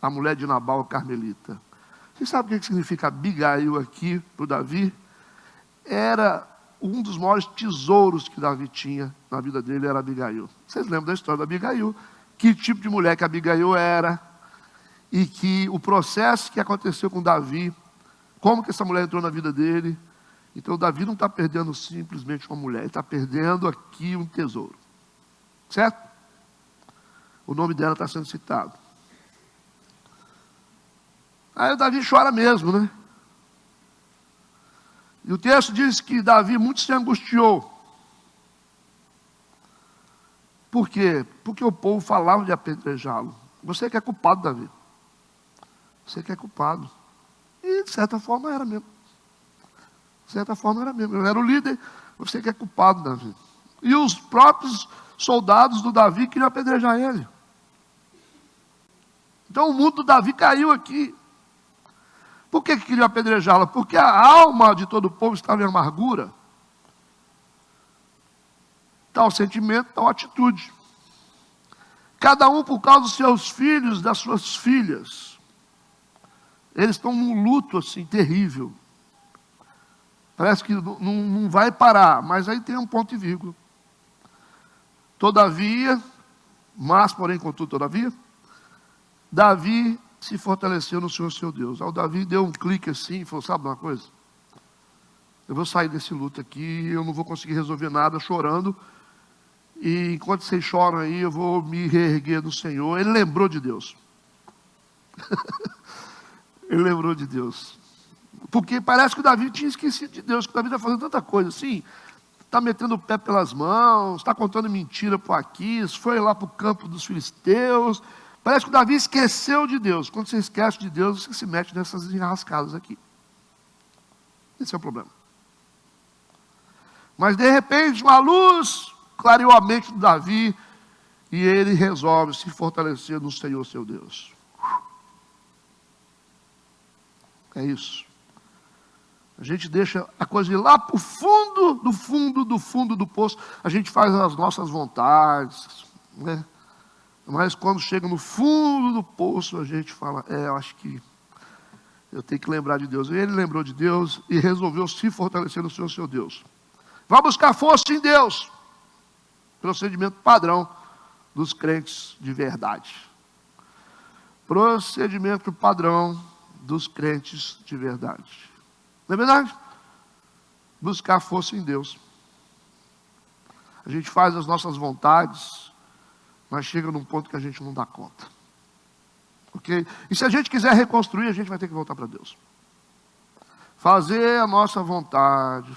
a mulher de Nabal, carmelita. Você sabe o que significa Abigail aqui para o Davi? Era um dos maiores tesouros que Davi tinha na vida dele, era Abigail. Vocês lembram da história da Abigail? Que tipo de mulher que Abigail era? E que o processo que aconteceu com Davi, como que essa mulher entrou na vida dele. Então Davi não está perdendo simplesmente uma mulher, ele está perdendo aqui um tesouro. Certo? O nome dela está sendo citado. Aí o Davi chora mesmo, né? E o texto diz que Davi muito se angustiou. Por quê? Porque o povo falava de apedrejá-lo. Você que é culpado, Davi. Você que é culpado. E de certa forma era mesmo. De certa forma era mesmo. Eu era o líder, você que é culpado, Davi. E os próprios soldados do Davi queriam apedrejar ele. Então o mundo do Davi caiu aqui. Por que queriam apedrejá-lo? Porque a alma de todo o povo estava em amargura. Tal sentimento, tal atitude. Cada um por causa dos seus filhos, das suas filhas. Eles estão num luto assim, terrível. Parece que não vai parar, mas aí tem um ponto e vírgula. Todavia, mas porém contudo todavia, Davi se fortaleceu no Senhor seu Deus. Aí o Davi deu um clique assim e falou, sabe uma coisa? Eu vou sair desse luto aqui, eu não vou conseguir resolver nada chorando. E enquanto vocês choram aí, eu vou me reerguer no Senhor. Ele lembrou de Deus. Ele lembrou de Deus. Porque parece que o Davi tinha esquecido de Deus, que o Davi está fazendo tanta coisa assim. Está metendo o pé pelas mãos, está contando mentira para o Aquis, foi lá para o campo dos filisteus. Parece que o Davi esqueceu de Deus. Quando você esquece de Deus, você se mete nessas enrascadas aqui. Esse é o problema. Mas de repente, uma luz clareou a mente do Davi e ele resolve se fortalecer no Senhor seu Deus. É isso. A gente deixa a coisa ir lá para o fundo, do poço. A gente faz as nossas vontades, né? Mas quando chega no fundo do poço, a gente fala, eu acho que eu tenho que lembrar de Deus. E ele lembrou de Deus e resolveu se fortalecer no Senhor seu Deus. Vai buscar força em Deus. Procedimento padrão dos crentes de verdade. Procedimento padrão dos crentes de verdade. Não é verdade? Buscar força em Deus. A gente faz as nossas vontades, mas chega num ponto que a gente não dá conta. Ok? E se a gente quiser reconstruir, a gente vai ter que voltar para Deus. Fazer a nossa vontade,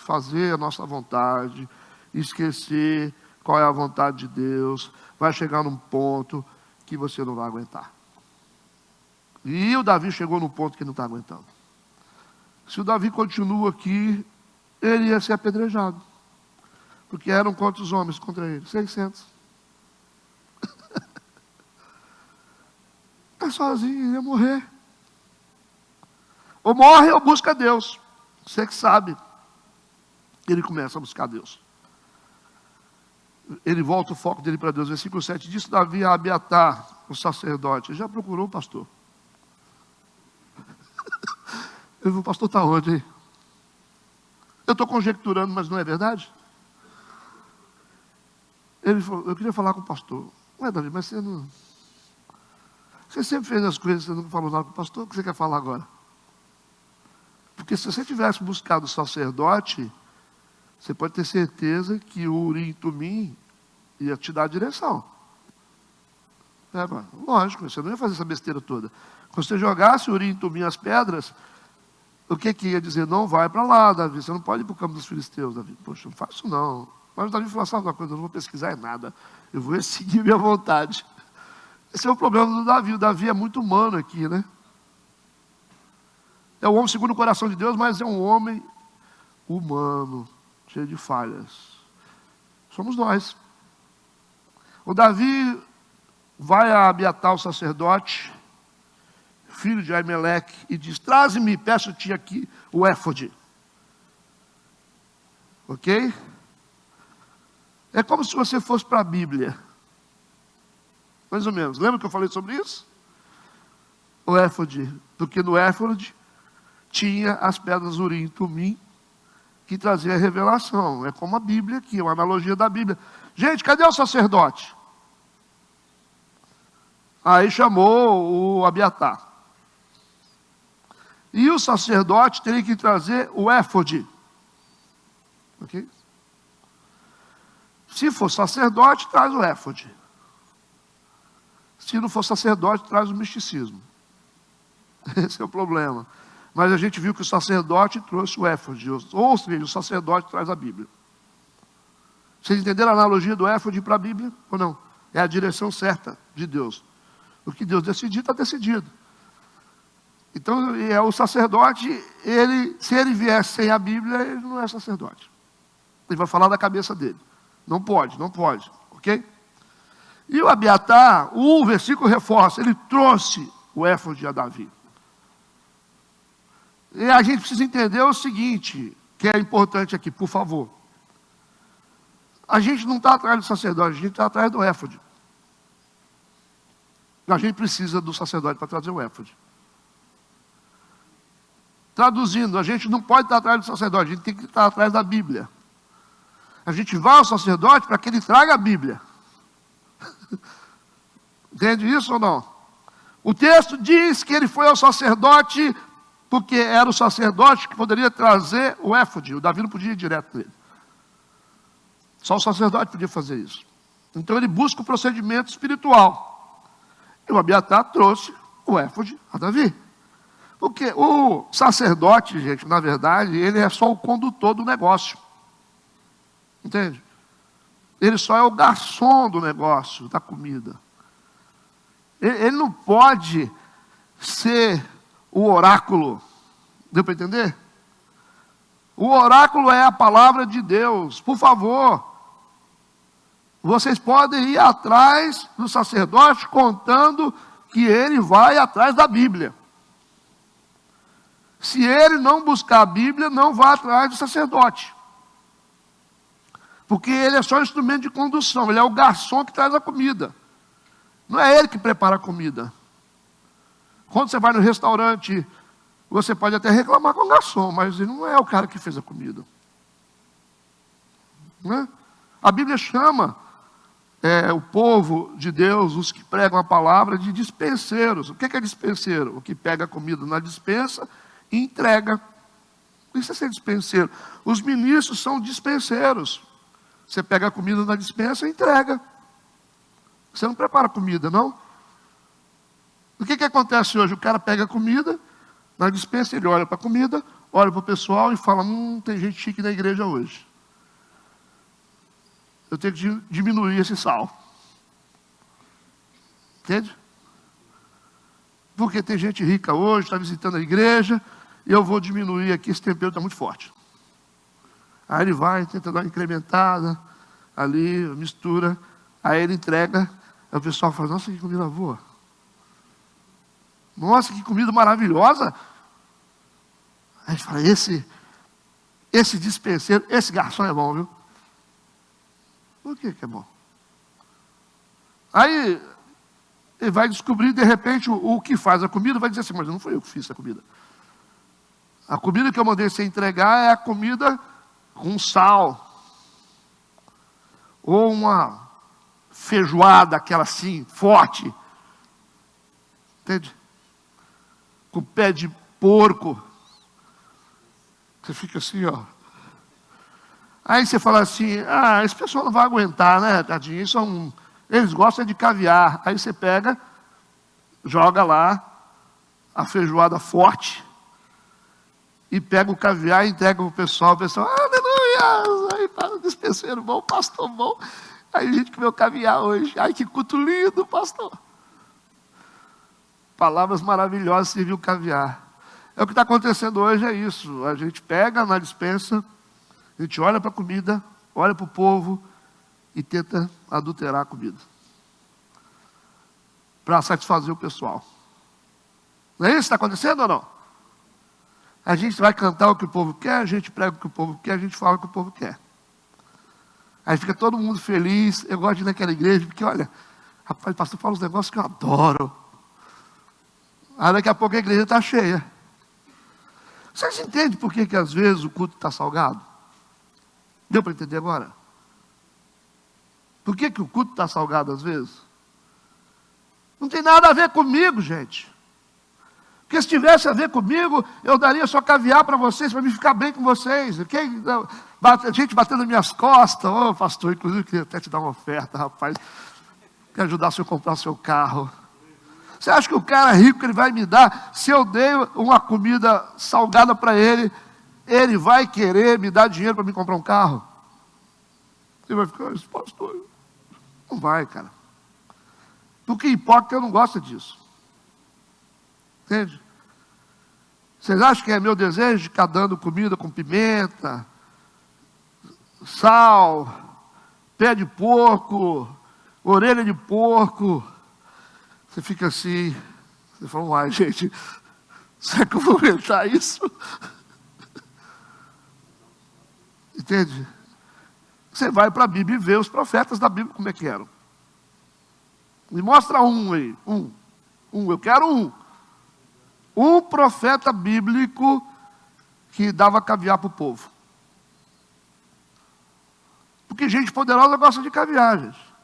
esquecer qual é a vontade de Deus, vai chegar num ponto que você não vai aguentar. E o Davi chegou num ponto que não está aguentando. Se o Davi continua aqui, ele ia ser apedrejado. Porque eram quantos homens contra ele? 600. Está sozinho, ia morrer. Ou morre ou busca Deus. Você que sabe. Ele começa a buscar Deus. Ele volta o foco dele para Deus. Versículo 7. Disse Davi a Abiatar, o sacerdote. Já procurou o pastor? Ele falou, o pastor está onde, hein? Eu estou conjecturando, mas não é verdade? Ele falou, eu queria falar com o pastor. Ué, Davi, mas você não... Você sempre fez as coisas, você não falou nada com o pastor, o que você quer falar agora? Porque se você tivesse buscado o sacerdote, você pode ter certeza que o Urim e Tumim ia te dar a direção. Lógico, você não ia fazer essa besteira toda. Quando você jogasse o Urim e Tumim as pedras, o que ia dizer? Não vai para lá, Davi, você não pode ir para o campo dos filisteus, Davi. Poxa, não faço não. Mas o Davi falou, sabe uma coisa, eu não vou pesquisar em nada, eu vou seguir minha vontade. Esse é o problema do Davi. O Davi é muito humano aqui, né? É um homem segundo o coração de Deus, mas é um homem humano, cheio de falhas. Somos nós. O Davi vai a Abiatar, o sacerdote, filho de Aimeleque, e diz, traze-me, peço-te aqui o éfode. Ok? É como se você fosse para a Bíblia. Mais ou menos. Lembra que eu falei sobre isso? O éfode. Porque no éfode tinha as pedras Urim e Tumim que trazia a revelação. É como a Bíblia aqui, uma analogia da Bíblia. Gente, cadê o sacerdote? Aí chamou o Abiatar. E o sacerdote teria que trazer o éfode. Ok? Se for sacerdote, traz o éfode. Se não for sacerdote, traz o misticismo. Esse é o problema. Mas a gente viu que o sacerdote trouxe o éfode. Ou seja, o sacerdote traz a Bíblia. Vocês entenderam a analogia do éfode para a Bíblia? Ou não? É a direção certa de Deus. O que Deus decidir, está decidido. Então, o sacerdote, se ele vier sem a Bíblia, ele não é sacerdote. Ele vai falar da cabeça dele. Não pode, ok? E o Abiatar, o versículo reforça, ele trouxe o éfode a Davi. E a gente precisa entender o seguinte, que é importante aqui, por favor. A gente não está atrás do sacerdote, a gente está atrás do éfode. A gente precisa do sacerdote para trazer o éfode. Traduzindo, a gente não pode estar atrás do sacerdote, a gente tem que estar atrás da Bíblia. A gente vai ao sacerdote para que ele traga a Bíblia. Entende isso ou não? O texto diz que ele foi ao sacerdote porque era o sacerdote que poderia trazer o éfode. O Davi não podia ir direto nele. Só o sacerdote podia fazer isso. Então ele busca o procedimento espiritual. E o Abiatar trouxe o éfode a Davi. Porque o sacerdote, gente, na verdade, ele é só o condutor do negócio. Entende? Ele só é o garçom do negócio, da comida. Ele não pode ser o oráculo. Deu para entender? O oráculo é a palavra de Deus. Por favor, vocês podem ir atrás do sacerdote contando que ele vai atrás da Bíblia. Se ele não buscar a Bíblia, não vá atrás do sacerdote. Porque ele é só um instrumento de condução, ele é o garçom que traz a comida. Não é ele que prepara a comida. Quando você vai no restaurante, você pode até reclamar com o garçom, mas ele não é o cara que fez a comida. Né? A Bíblia chama o povo de Deus, os que pregam a palavra, de dispenseiros. O que é dispenseiro? O que pega a comida na dispensa e entrega. Isso é ser dispenseiro. Os ministros são dispenseiros. Você pega a comida na dispensa e entrega. Você não prepara comida, não? O que acontece hoje? O cara pega a comida, na dispensa ele olha para a comida, olha para o pessoal e fala, tem gente chique na igreja hoje. Eu tenho que diminuir esse sal. Entende? Porque tem gente rica hoje, está visitando a igreja, e eu vou diminuir aqui, esse tempero está muito forte. Aí ele vai, tenta dar uma incrementada, ali, mistura, aí ele entrega, aí o pessoal fala, nossa, que comida boa. Nossa, que comida maravilhosa. Aí ele fala, esse esse dispenseiro, esse garçom é bom, viu? Por que é bom? Aí ele vai descobrir, de repente, o que faz a comida, vai dizer assim, mas não foi eu que fiz a comida. A comida que eu mandei você entregar é a comida com sal. Ou uma feijoada, aquela assim, forte. Entende? Com pé de porco. Você fica assim, ó. Aí você fala assim, esse pessoal não vai aguentar, né, tadinho? Eles gostam de caviar. Aí você pega, joga lá a feijoada forte e pega o caviar e entrega para o pessoal aleluia! Aí para o dispenseiro bom, pastor bom. Aí a gente comeu caviar hoje. Ai, que culto lindo, pastor. Palavras maravilhosas, serviu caviar. É o que está acontecendo hoje, é isso. A gente pega na despensa, a gente olha para a comida, olha para o povo e tenta adulterar a comida. Para satisfazer o pessoal. Não é isso que está acontecendo ou não? A gente vai cantar o que o povo quer, a gente prega o que o povo quer, a gente fala o que o povo quer. Aí fica todo mundo feliz. Eu gosto de ir naquela igreja, porque olha, rapaz, o pastor fala uns negócios que eu adoro. Aí daqui a pouco a igreja está cheia. Vocês entendem por que às vezes o culto está salgado? Deu para entender agora? Por que o culto está salgado às vezes? Não tem nada a ver comigo, gente. Porque se tivesse a ver comigo, eu daria só caviar para vocês, para me ficar bem com vocês. Gente batendo nas minhas costas. Ô, pastor, inclusive, eu queria até te dar uma oferta, rapaz. Quer ajudar se eu comprar o seu carro. Você acha que o cara rico, ele vai me dar? Se eu dei uma comida salgada para ele, ele vai querer me dar dinheiro para me comprar um carro? Ele vai ficar, pastor, não vai, cara. Porque hipócrita eu não gosto disso. Entende? Vocês acham que é meu desejo de ficar dando comida com pimenta, sal, pé de porco, orelha de porco? Você fica assim, você fala, uai, gente, será que eu vou aguentar isso? Entende? Você vai para a Bíblia e vê os profetas da Bíblia como é que eram. Me mostra um aí, eu quero um. Um profeta bíblico que dava caviar para o povo. Porque gente poderosa gosta de caviar, gente.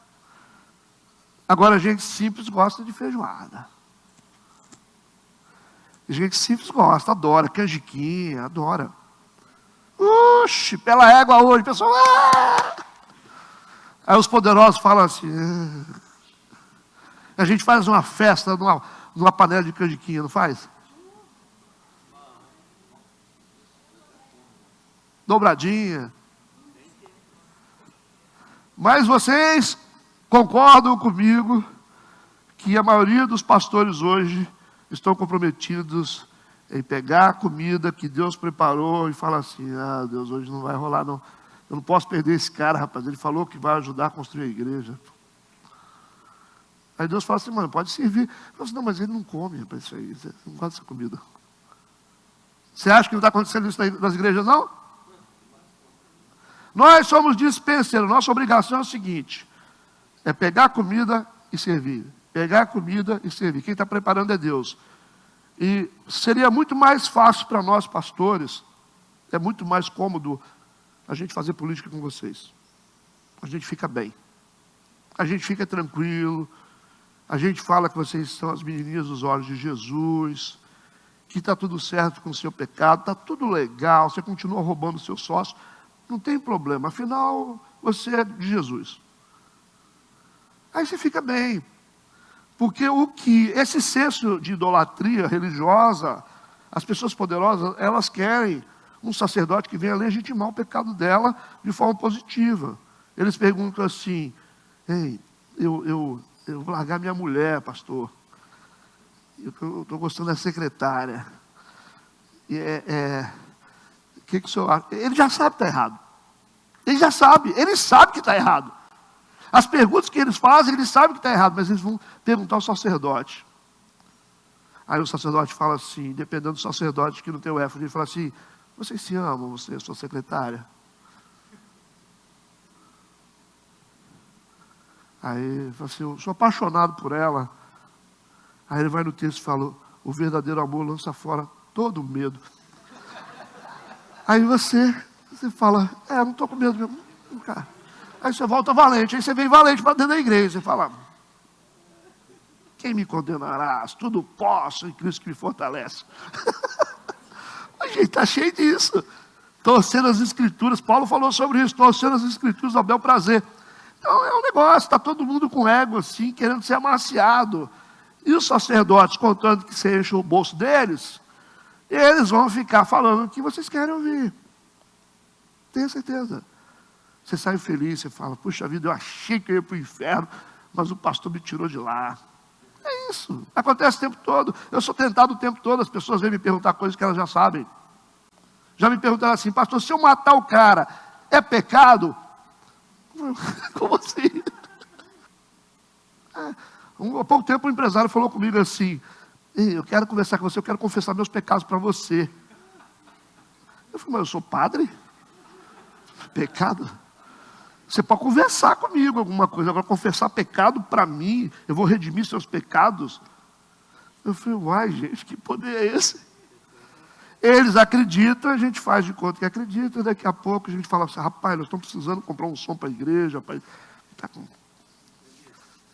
Agora, gente simples gosta de feijoada. Gente simples gosta, adora. Canjiquinha, adora. Oxi, pela égua hoje, pessoal. Aí os poderosos falam assim. A gente faz uma festa numa panela de canjiquinha, não faz? Dobradinha. Mas vocês concordam comigo que a maioria dos pastores hoje estão comprometidos em pegar a comida que Deus preparou e falar assim, Deus, hoje não vai rolar não. Eu não posso perder esse cara, rapaz. Ele falou que vai ajudar a construir a igreja. Aí Deus fala assim, mano, pode servir. Eu falo assim, não, mas ele não come, rapaz, isso aí. Ele não gosta dessa comida. Você acha que não está acontecendo isso nas igrejas, não? Nós somos dispenseiros. Nossa obrigação é o seguinte, é pegar a comida e servir. Pegar a comida e servir. Quem está preparando é Deus. E seria muito mais fácil para nós, pastores, é muito mais cômodo a gente fazer política com vocês. A gente fica bem. A gente fica tranquilo. A gente fala que vocês são as menininhas dos olhos de Jesus, que está tudo certo com o seu pecado, está tudo legal, você continua roubando o seu sócio, não tem problema, afinal, você é de Jesus. Aí você fica bem. Porque esse senso de idolatria religiosa, as pessoas poderosas, elas querem um sacerdote que venha legitimar o pecado dela de forma positiva. Eles perguntam assim, ei, eu vou largar minha mulher, pastor. Eu estou gostando da secretária. O que o senhor acha? Ele já sabe que está errado. Ele sabe que está errado. As perguntas que eles fazem, eles sabem que está errado, mas eles vão perguntar ao sacerdote. Aí o sacerdote fala assim, dependendo do sacerdote que não tem o éfode, ele fala assim, vocês se amam, você e sua secretária? Aí ele fala assim, eu sou apaixonado por ela. Aí ele vai no texto e fala, o verdadeiro amor lança fora todo o medo. Aí você fala, não estou com medo mesmo. Cara. Aí você volta valente, aí você vem valente para dentro da igreja. Você fala, quem me condenarás? Tudo posso em Cristo que me fortalece. A gente está cheio disso. Torcendo as escrituras, Paulo falou sobre isso, torcendo as escrituras ao bel prazer. Então é um negócio, está todo mundo com ego assim, querendo ser amaciado. E os sacerdotes, contando que você enche o bolso deles, eles vão ficar falando o que vocês querem ouvir. Tenha certeza. Você sai feliz, você fala, puxa vida, eu achei que eu ia para o inferno, mas o pastor me tirou de lá. É isso, acontece o tempo todo. Eu sou tentado o tempo todo, as pessoas vêm me perguntar coisas que elas já sabem. Já me perguntaram assim, pastor, se eu matar o cara, é pecado? Como assim? Há pouco tempo um empresário falou comigo assim, eu quero conversar com você, eu quero confessar meus pecados para você. Eu falei, mas eu sou padre? Pecado? Você pode conversar comigo alguma coisa, agora confessar pecado para mim, eu vou redimir seus pecados. Eu falei, uai gente, que poder é esse? Eles acreditam, a gente faz de conta que acredita, daqui a pouco a gente fala assim, rapaz, nós estamos precisando comprar um som para a igreja, rapaz.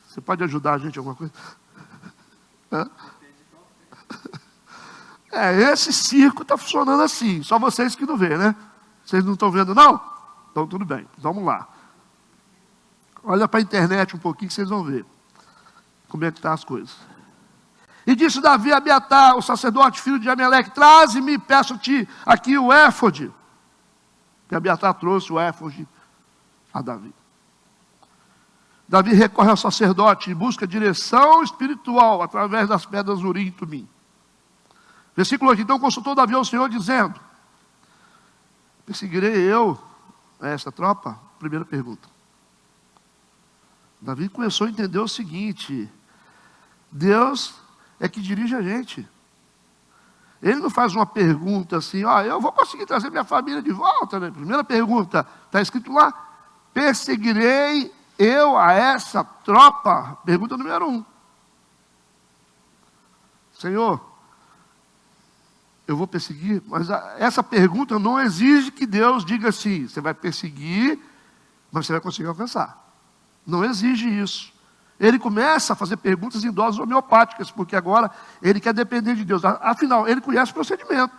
Você pode ajudar a gente em alguma coisa? Esse circo está funcionando assim, só vocês que não vêem, né? Vocês não estão vendo não? Então tudo bem, vamos lá. Olha para a internet um pouquinho que vocês vão ver como é que estão as coisas. E disse Davi a Abiatar, o sacerdote, filho de Ameleque, traze-me, peço-te aqui o éfode. E Abiatar trouxe o éfode a Davi. Davi recorre ao sacerdote e busca direção espiritual através das pedras Urim e Tumim. Versículo 8, então consultou Davi ao Senhor dizendo, perseguirei eu esta tropa? Primeira pergunta. Davi começou a entender o seguinte, Deus é que dirige a gente. Ele não faz uma pergunta assim, eu vou conseguir trazer minha família de volta, né? Primeira pergunta, está escrito lá, perseguirei eu a essa tropa? Pergunta número 1. Senhor, eu vou perseguir, mas essa pergunta não exige que Deus diga assim, você vai perseguir, mas você vai conseguir alcançar. Não exige isso. Ele começa a fazer perguntas em doses homeopáticas, porque agora ele quer depender de Deus. Afinal, ele conhece o procedimento.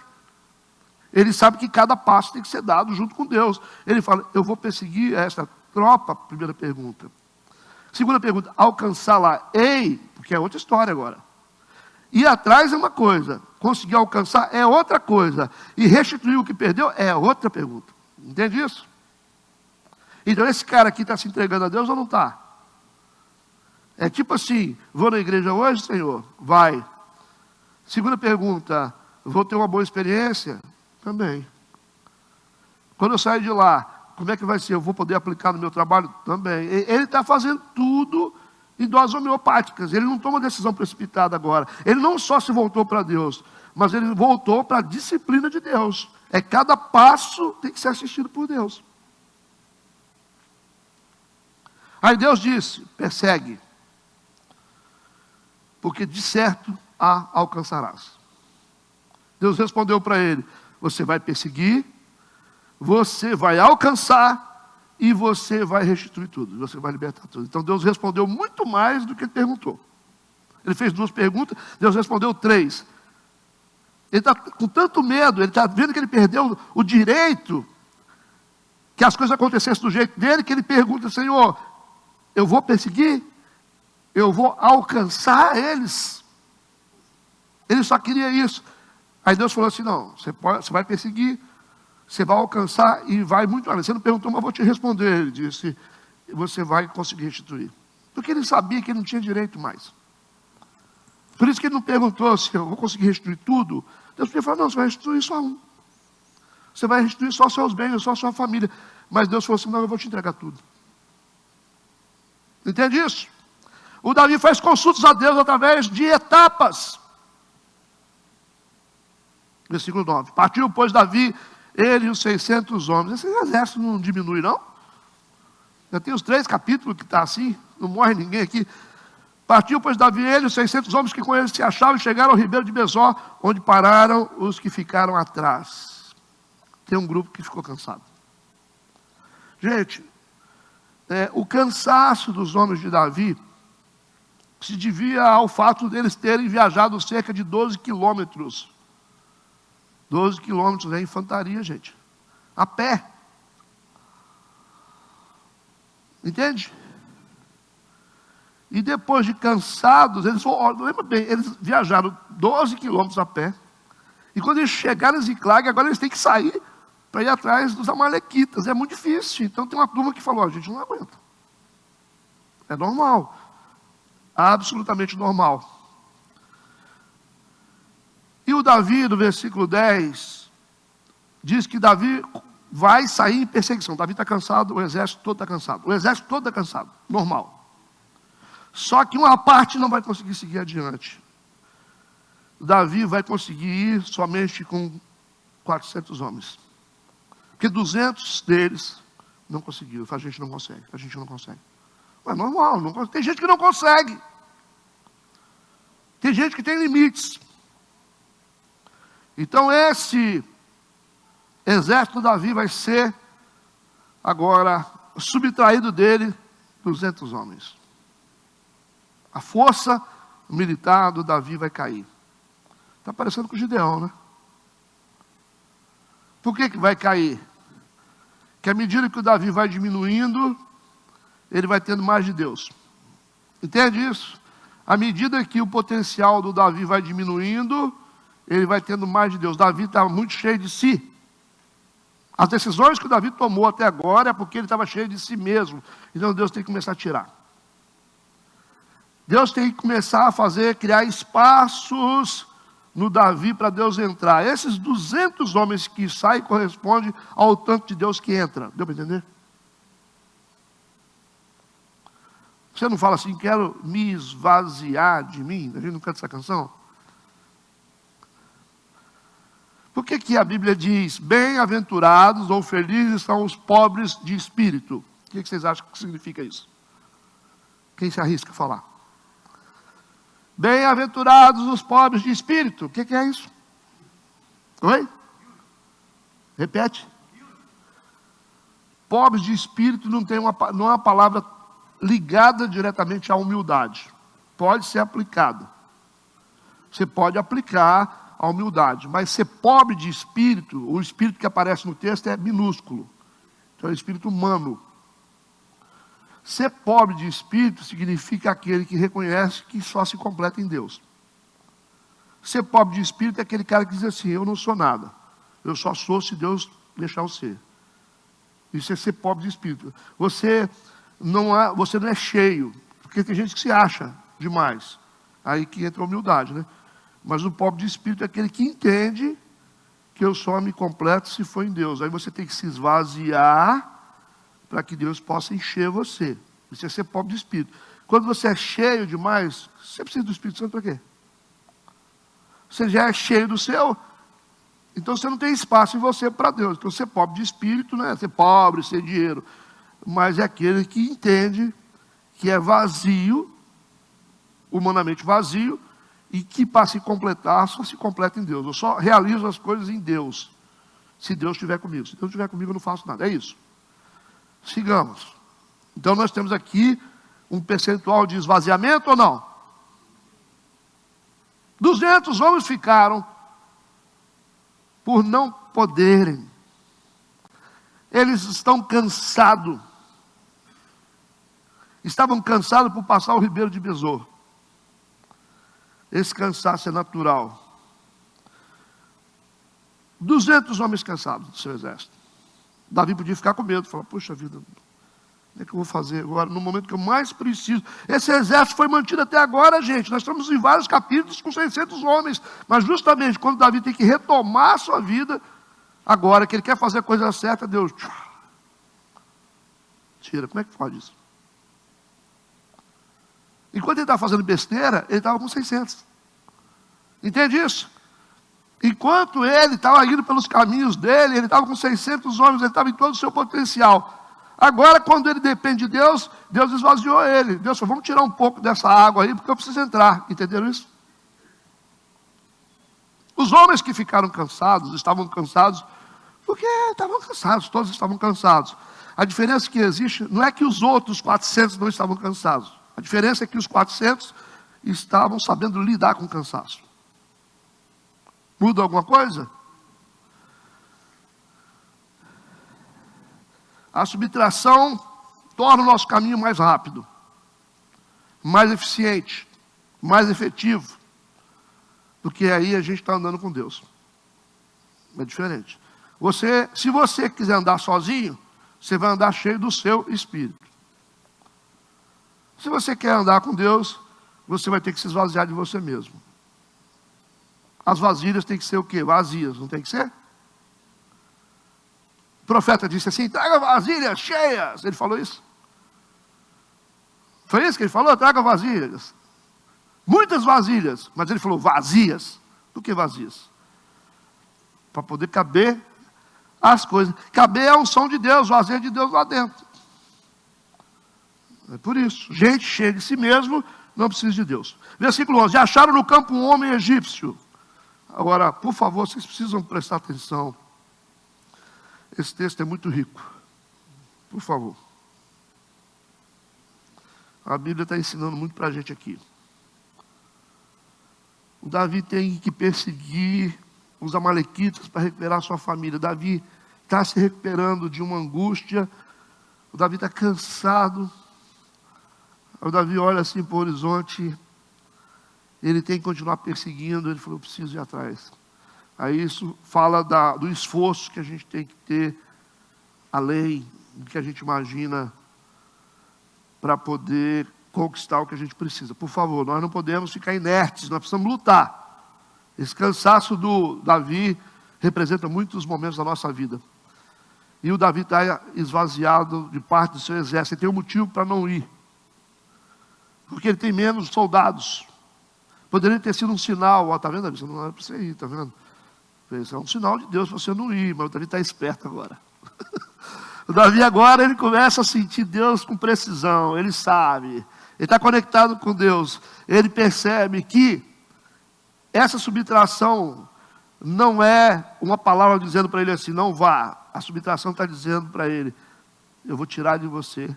Ele sabe que cada passo tem que ser dado junto com Deus. Ele fala, eu vou perseguir esta tropa, primeira pergunta. Segunda pergunta, alcançá-la-ei, porque é outra história agora. Ir atrás é uma coisa, conseguir alcançar é outra coisa. E restituir o que perdeu é outra pergunta. Entende isso? Então esse cara aqui está se entregando a Deus ou não está? É tipo assim, vou na igreja hoje, Senhor? Vai. Segunda pergunta, vou ter uma boa experiência? Também. Quando eu sair de lá, como é que vai ser? Eu vou poder aplicar no meu trabalho? Também. Ele está fazendo tudo em doses homeopáticas. Ele não toma uma decisão precipitada agora. Ele não só se voltou para Deus, mas ele voltou para a disciplina de Deus. Cada passo tem que ser assistido por Deus. Aí Deus disse, persegue, porque de certo a alcançarás. Deus respondeu para ele, você vai perseguir, você vai alcançar e você vai restituir tudo, você vai libertar tudo. Então Deus respondeu muito mais do que ele perguntou. Ele fez 2 perguntas, Deus respondeu 3. Ele está com tanto medo, ele está vendo que ele perdeu o direito, que as coisas acontecessem do jeito dele, que ele pergunta, Senhor, eu vou perseguir? Eu vou alcançar eles? Ele só queria isso. Aí Deus falou assim, não, você vai perseguir, você vai alcançar e vai muito além. Você não perguntou, mas eu vou te responder. Ele disse, você vai conseguir restituir. Porque ele sabia que ele não tinha direito mais. Por isso que ele não perguntou se eu vou conseguir restituir tudo. Deus podia falar, não, você vai restituir só um. Você vai restituir só seus bens, só sua família. Mas Deus falou assim, não, eu vou te entregar tudo. Entende isso? O Davi faz consultas a Deus através de etapas. Versículo 9. Partiu, pois, Davi, ele e os 600 homens. Esse exército não diminui, não? Já tem os 3 capítulos que está assim, não morre ninguém aqui. Partiu, pois, Davi, ele e os 600 homens que com ele se achavam e chegaram ao ribeiro de Besor, onde pararam os que ficaram atrás. Tem um grupo que ficou cansado. Gente, o cansaço dos homens de Davi se devia ao fato deles terem viajado cerca de 12 quilômetros. 12 quilômetros é infantaria, gente. A pé. Entende? E depois de cansados, lembra bem, eles viajaram 12 quilômetros a pé. E quando eles chegaram em Ziclag, agora eles têm que sair para ir atrás dos amalequitas. É muito difícil. Então tem uma turma que falou, a gente não aguenta. É normal. Absolutamente normal. E o Davi, no versículo 10, diz que Davi vai sair em perseguição. Davi está cansado, o exército todo está cansado. O exército todo está cansado, normal. Só que uma parte não vai conseguir seguir adiante. Davi vai conseguir ir somente com 400 homens. Porque 200 deles não conseguiram. A gente não consegue, a gente não consegue. Mas é normal, não consegue. Tem gente que não consegue. Tem gente que tem limites. Então esse exército de Davi vai ser agora subtraído dele 200 homens. A força militar do Davi vai cair. Está parecendo com o Gideão, né? Por que vai cair? Que à medida que o Davi vai diminuindo, ele vai tendo mais de Deus. Entende isso? À medida que o potencial do Davi vai diminuindo, ele vai tendo mais de Deus. Davi estava muito cheio de si. As decisões que o Davi tomou até agora é porque ele estava cheio de si mesmo. Então Deus tem que começar a tirar. Deus tem que começar a criar espaços no Davi para Deus entrar. Esses 200 homens que saem correspondem ao tanto de Deus que entra. Deu para entender? Você não fala assim, quero me esvaziar de mim? A gente não canta essa canção? Por que a Bíblia diz, bem-aventurados ou felizes são os pobres de espírito? O que vocês acham que significa isso? Quem se arrisca a falar? Bem-aventurados os pobres de espírito. O que é isso? Oi? Repete. Pobres de espírito não é uma palavra ligada diretamente à humildade. Pode ser aplicada. Você pode aplicar a humildade. Mas ser pobre de espírito, o espírito que aparece no texto é minúsculo. Então é espírito humano. Ser pobre de espírito significa aquele que reconhece que só se completa em Deus. Ser pobre de espírito é aquele cara que diz assim, eu não sou nada. Eu só sou se Deus deixar eu ser. Isso é ser pobre de espírito. Você não é cheio, porque tem gente que se acha demais. Aí que entra a humildade, né? Mas o pobre de espírito é aquele que entende que eu só me completo se for em Deus. Aí você tem que se esvaziar para que Deus possa encher você. Isso é ser pobre de espírito. Quando você é cheio demais, você precisa do Espírito Santo para quê? Você já é cheio do seu, então você não tem espaço em você para Deus. Então ser pobre de espírito não é ser pobre, ser dinheiro, mas é aquele que entende que é vazio, humanamente vazio, e que para se completar, só se completa em Deus. Eu só realizo as coisas em Deus, se Deus estiver comigo. Se Deus estiver comigo, eu não faço nada. É isso. Sigamos. Então nós temos aqui um percentual de esvaziamento ou não? 200 homens ficaram por não poderem. Eles estão cansados. Estavam cansados por passar o ribeiro de Besor. Esse cansaço é natural. 200 homens cansados do seu exército. Davi podia ficar com medo, falar, puxa vida, o que é que eu vou fazer agora, no momento que eu mais preciso? Esse exército foi mantido até agora, gente. Nós estamos em vários capítulos com 600 homens. Mas justamente quando Davi tem que retomar a sua vida, agora que ele quer fazer a coisa certa, Deus tira. Como é que pode isso? Enquanto ele estava fazendo besteira, ele estava com 600. Entende isso? Enquanto ele estava indo pelos caminhos dele, ele estava com 600 homens, ele estava em todo o seu potencial. Agora, quando ele depende de Deus, Deus esvaziou ele. Deus falou, vamos tirar um pouco dessa água aí, porque eu preciso entrar. Entenderam isso? Os homens que ficaram cansados, estavam cansados, porque estavam cansados, todos estavam cansados. A diferença que existe não é que os outros 400 não estavam cansados. A diferença é que os 400 estavam sabendo lidar com o cansaço. Muda alguma coisa? A subtração torna o nosso caminho mais rápido, mais eficiente, mais efetivo, porque aí a gente está andando com Deus. É diferente. Se você quiser andar sozinho, você vai andar cheio do seu espírito. Se você quer andar com Deus, você vai ter que se esvaziar de você mesmo. As vasilhas têm que ser o quê? Vazias, não tem que ser? O profeta disse assim, traga vasilhas cheias. Ele falou isso? Foi isso que ele falou? Traga vasilhas. Muitas vasilhas. Mas ele falou vazias. Por que vazias? Para poder caber as coisas. Caber a unção de Deus, o vazio de Deus lá dentro. É por isso. Gente cheia de si mesmo, não precisa de Deus. Versículo 11. Acharam no campo um homem egípcio. Agora, por favor, vocês precisam prestar atenção. Esse texto é muito rico. Por favor. A Bíblia está ensinando muito para a gente aqui. O Davi tem que perseguir os amalequitas para recuperar sua família. Davi está se recuperando de uma angústia. O Davi está cansado. O Davi olha assim para o horizonte. Ele tem que continuar perseguindo. Ele falou, eu preciso ir atrás. Aí isso fala do esforço que a gente tem que ter, além do que a gente imagina, para poder conquistar o que a gente precisa. Por favor, nós não podemos ficar inertes, nós precisamos lutar. Esse cansaço do Davi representa muitos momentos da nossa vida. E o Davi está esvaziado de parte do seu exército. Ele tem um motivo para não ir. Porque ele tem menos soldados. Poderia ter sido um sinal. Está vendo, Davi? Você não era para você ir, está vendo? Isso é um sinal de Deus para você não ir. Mas o Davi está esperto agora. O Davi agora, ele começa a sentir Deus com precisão. Ele sabe. Ele está conectado com Deus. Ele percebe que essa subtração não é uma palavra dizendo para ele assim, não vá. A subtração está dizendo para ele, eu vou tirar de você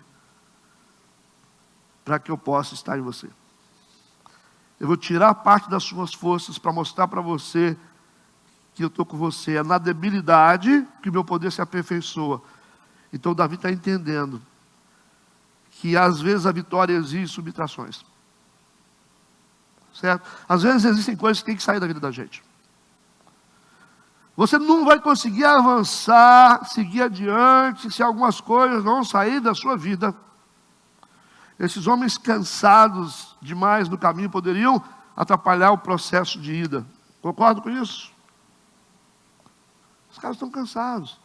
para que eu possa estar em você. Eu vou tirar parte das suas forças para mostrar para você que eu estou com você. É na debilidade que o meu poder se aperfeiçoa. Então Davi está entendendo que às vezes a vitória exige subtrações. Certo? Às vezes existem coisas que têm que sair da vida da gente. Você não vai conseguir avançar, seguir adiante, se algumas coisas não sair da sua vida. Esses homens cansados demais no caminho poderiam atrapalhar o processo de ida. Concordo com isso? Os caras estão cansados.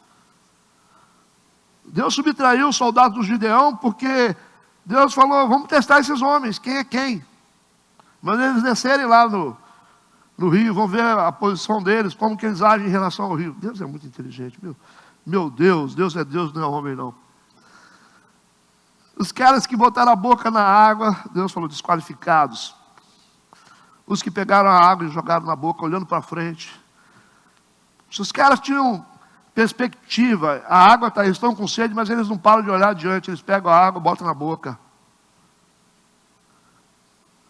Deus subtraiu os soldados do Gideão porque Deus falou, vamos testar esses homens, quem é quem? Manda eles descerem lá no rio, vão ver a posição deles, como que eles agem em relação ao rio. Deus é muito inteligente, meu Deus, Deus é Deus, não é homem não. Os caras que botaram a boca na água, Deus falou, desqualificados. Os que pegaram a água e jogaram na boca, olhando para frente. Se os caras tinham perspectiva, a água está, eles estão com sede, mas eles não param de olhar adiante, eles pegam a água, botam na boca.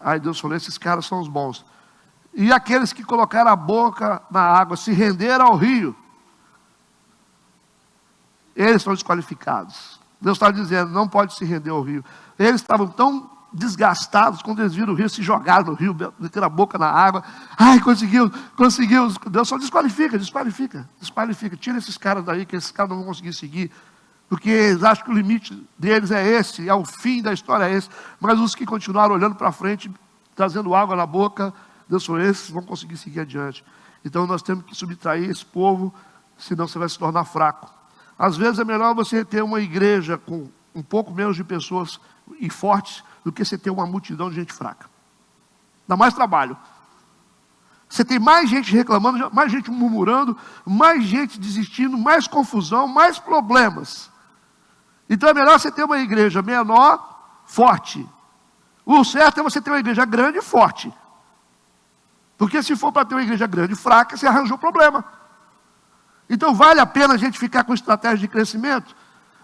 Aí Deus falou, esses caras são os bons. E aqueles que colocaram a boca na água, se renderam ao rio, eles são desqualificados. Deus está dizendo, não pode se render ao rio. Eles estavam tão desgastados, quando eles viram o rio, se jogaram no rio, meteram a boca na água. Ai, conseguiu. Deus só desqualifica. Tira esses caras daí, que esses caras não vão conseguir seguir. Porque eles acham que o limite deles é esse, é o fim da história é esse. Mas os que continuaram olhando para frente, trazendo água na boca, Deus falou, esses vão conseguir seguir adiante. Então nós temos que subtrair esse povo, senão você vai se tornar fraco. Às vezes é melhor você ter uma igreja com um pouco menos de pessoas e fortes, do que você ter uma multidão de gente fraca. Dá mais trabalho. Você tem mais gente reclamando, mais gente murmurando, mais gente desistindo, mais confusão, mais problemas. Então é melhor você ter uma igreja menor, forte. O certo é você ter uma igreja grande e forte. Porque se for para ter uma igreja grande e fraca, você arranjou problema. Então vale a pena a gente ficar com estratégia de crescimento?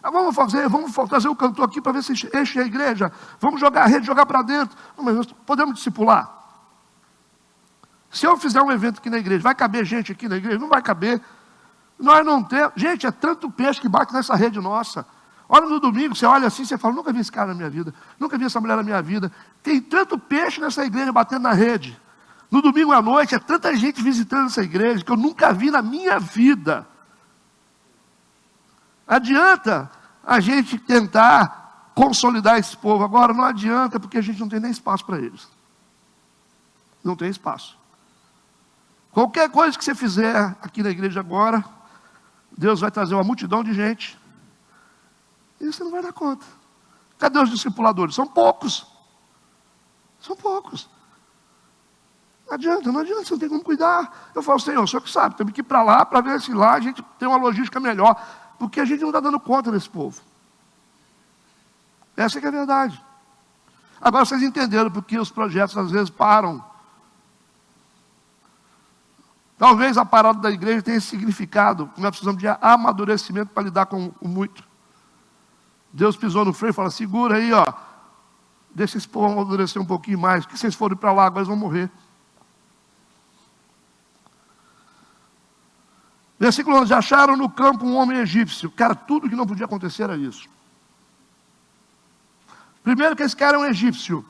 Vamos fazer o cantor aqui para ver se enche a igreja. Vamos jogar a rede, jogar para dentro. Não, mas nós podemos discipular. Se eu fizer um evento aqui na igreja, vai caber gente aqui na igreja? Não vai caber. Nós não temos. Gente, é tanto peixe que bate nessa rede nossa. Olha no domingo, você olha assim, você fala, nunca vi esse cara na minha vida. Nunca vi essa mulher na minha vida. Tem tanto peixe nessa igreja batendo na rede. No domingo à noite, é tanta gente visitando essa igreja que eu nunca vi na minha vida. Adianta a gente tentar consolidar esse povo. Agora não adianta, porque a gente não tem nem espaço para eles. Não tem espaço. Qualquer coisa que você fizer aqui na igreja agora, Deus vai trazer uma multidão de gente. E você não vai dar conta. Cadê os discipuladores? São poucos. São poucos. Não adianta, você não tem como cuidar. Eu falo, Senhor, o senhor que sabe, temos que ir para lá, para ver se lá a gente tem uma logística melhor. Porque a gente não está dando conta desse povo. Essa que é a verdade. Agora vocês entenderam porque os projetos às vezes param. Talvez a parada da igreja tenha esse significado. Nós precisamos de amadurecimento para lidar com o muito. Deus pisou no freio e fala, segura aí, ó. Deixa esse povo amadurecer um pouquinho mais. Porque se vocês forem para lá, agora eles vão morrer. Versículo 11, acharam no campo um homem egípcio. Cara, tudo que não podia acontecer era isso. Primeiro que esse cara é um egípcio.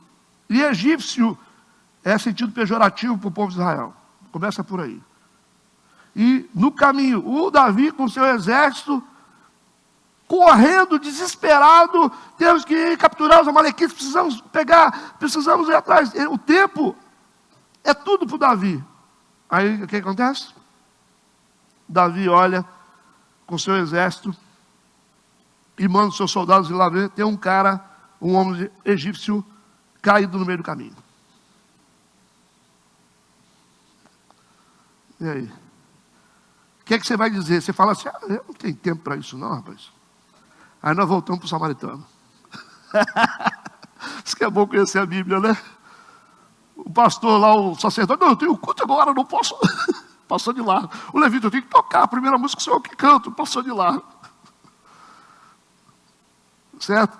E egípcio é sentido pejorativo para o povo de Israel. Começa por aí. E no caminho, o Davi com seu exército, correndo, desesperado, temos que ir capturar os amalequitas, precisamos ir atrás. O tempo é tudo para o Davi. Aí o que acontece? Davi olha com seu exército e manda os seus soldados ir lá ver. Tem um cara, um homem egípcio, caído no meio do caminho. E aí? O que é que você vai dizer? Você fala assim, eu não tenho tempo para isso não, rapaz. Aí nós voltamos para o samaritano. Isso que é bom conhecer a Bíblia, né? O pastor lá, o sacerdote, não, eu tenho culto agora, não posso... Passou de lá. O levita, eu tenho que tocar a primeira música, o senhor que canta, passou de lá. Certo?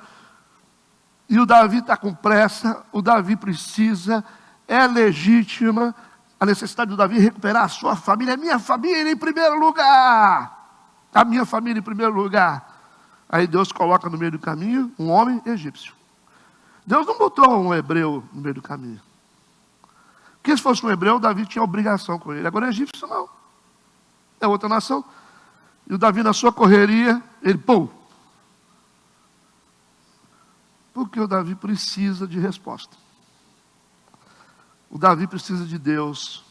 E o Davi está com pressa, o Davi precisa, é legítima a necessidade do Davi recuperar a sua família, a minha família em primeiro lugar. A minha família em primeiro lugar. Aí Deus coloca no meio do caminho um homem egípcio. Deus não botou um hebreu no meio do caminho. Porque se fosse um hebreu, Davi tinha obrigação com ele. Agora, egípcio não. É outra nação. E o Davi, na sua correria, ele, pum. Porque o Davi precisa de resposta. O Davi precisa de Deus.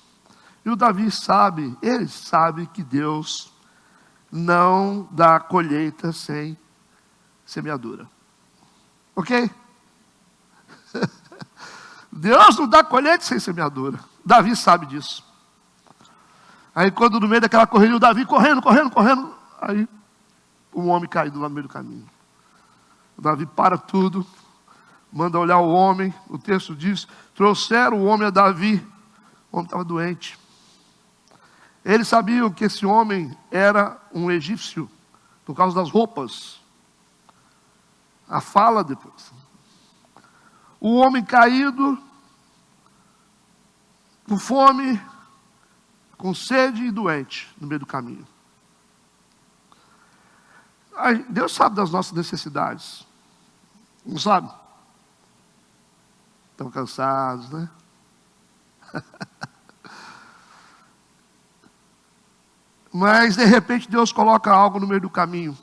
E o Davi sabe, ele sabe que Deus não dá colheita sem semeadura. Ok? Deus não dá colheita sem semeadura. Davi sabe disso. Aí quando no meio daquela correria, o Davi correndo, aí um homem caído lá no meio do caminho. O Davi para tudo, manda olhar o homem, o texto diz, trouxeram o homem a Davi. O homem estava doente. Eles sabiam que esse homem era um egípcio, por causa das roupas. A fala depois. O homem caído, com fome, com sede e doente, no meio do caminho. Deus sabe das nossas necessidades. Não sabe? Estão cansados, né? Mas, de repente, Deus coloca algo no meio do caminho.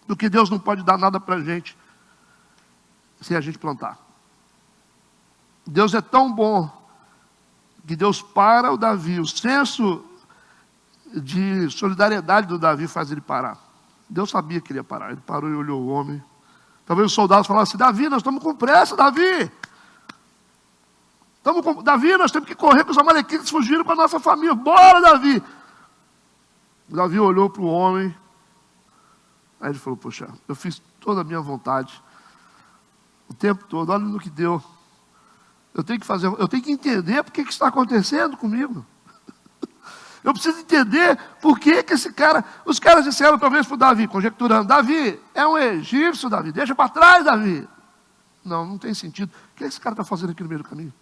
Do que Deus não pode dar nada para a gente, sem a gente plantar. Deus é tão bom, que Deus para o Davi. O senso de solidariedade do Davi faz ele parar. Deus sabia que ele ia parar. Ele parou e olhou o homem. Talvez os soldados falassem assim, Davi, nós estamos com pressa, Davi. Davi, nós temos que correr, que os amalequitas fugiram com a nossa família. Bora, Davi! Davi olhou para o homem. Aí ele falou, poxa, eu fiz toda a minha vontade. O tempo todo, olha no que deu. Eu tenho que entender por que está acontecendo comigo. Eu preciso entender por que esse cara... Os caras disseram talvez para o Davi, conjecturando, Davi, é um egípcio, Davi, deixa para trás, Davi. Não tem sentido. O que esse cara está fazendo aqui no meio do caminho?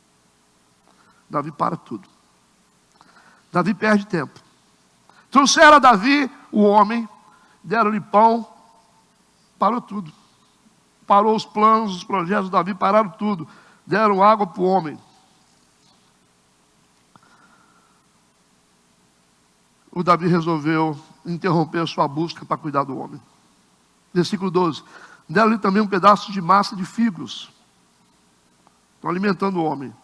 Davi para tudo. Davi perde tempo. Trouxeram a Davi, o homem, deram-lhe pão, parou tudo. Parou os planos, os projetos de Davi, pararam tudo. Deram água para o homem. O Davi resolveu interromper a sua busca para cuidar do homem. Versículo 12. Deram-lhe também um pedaço de massa de figos. Estão alimentando o homem.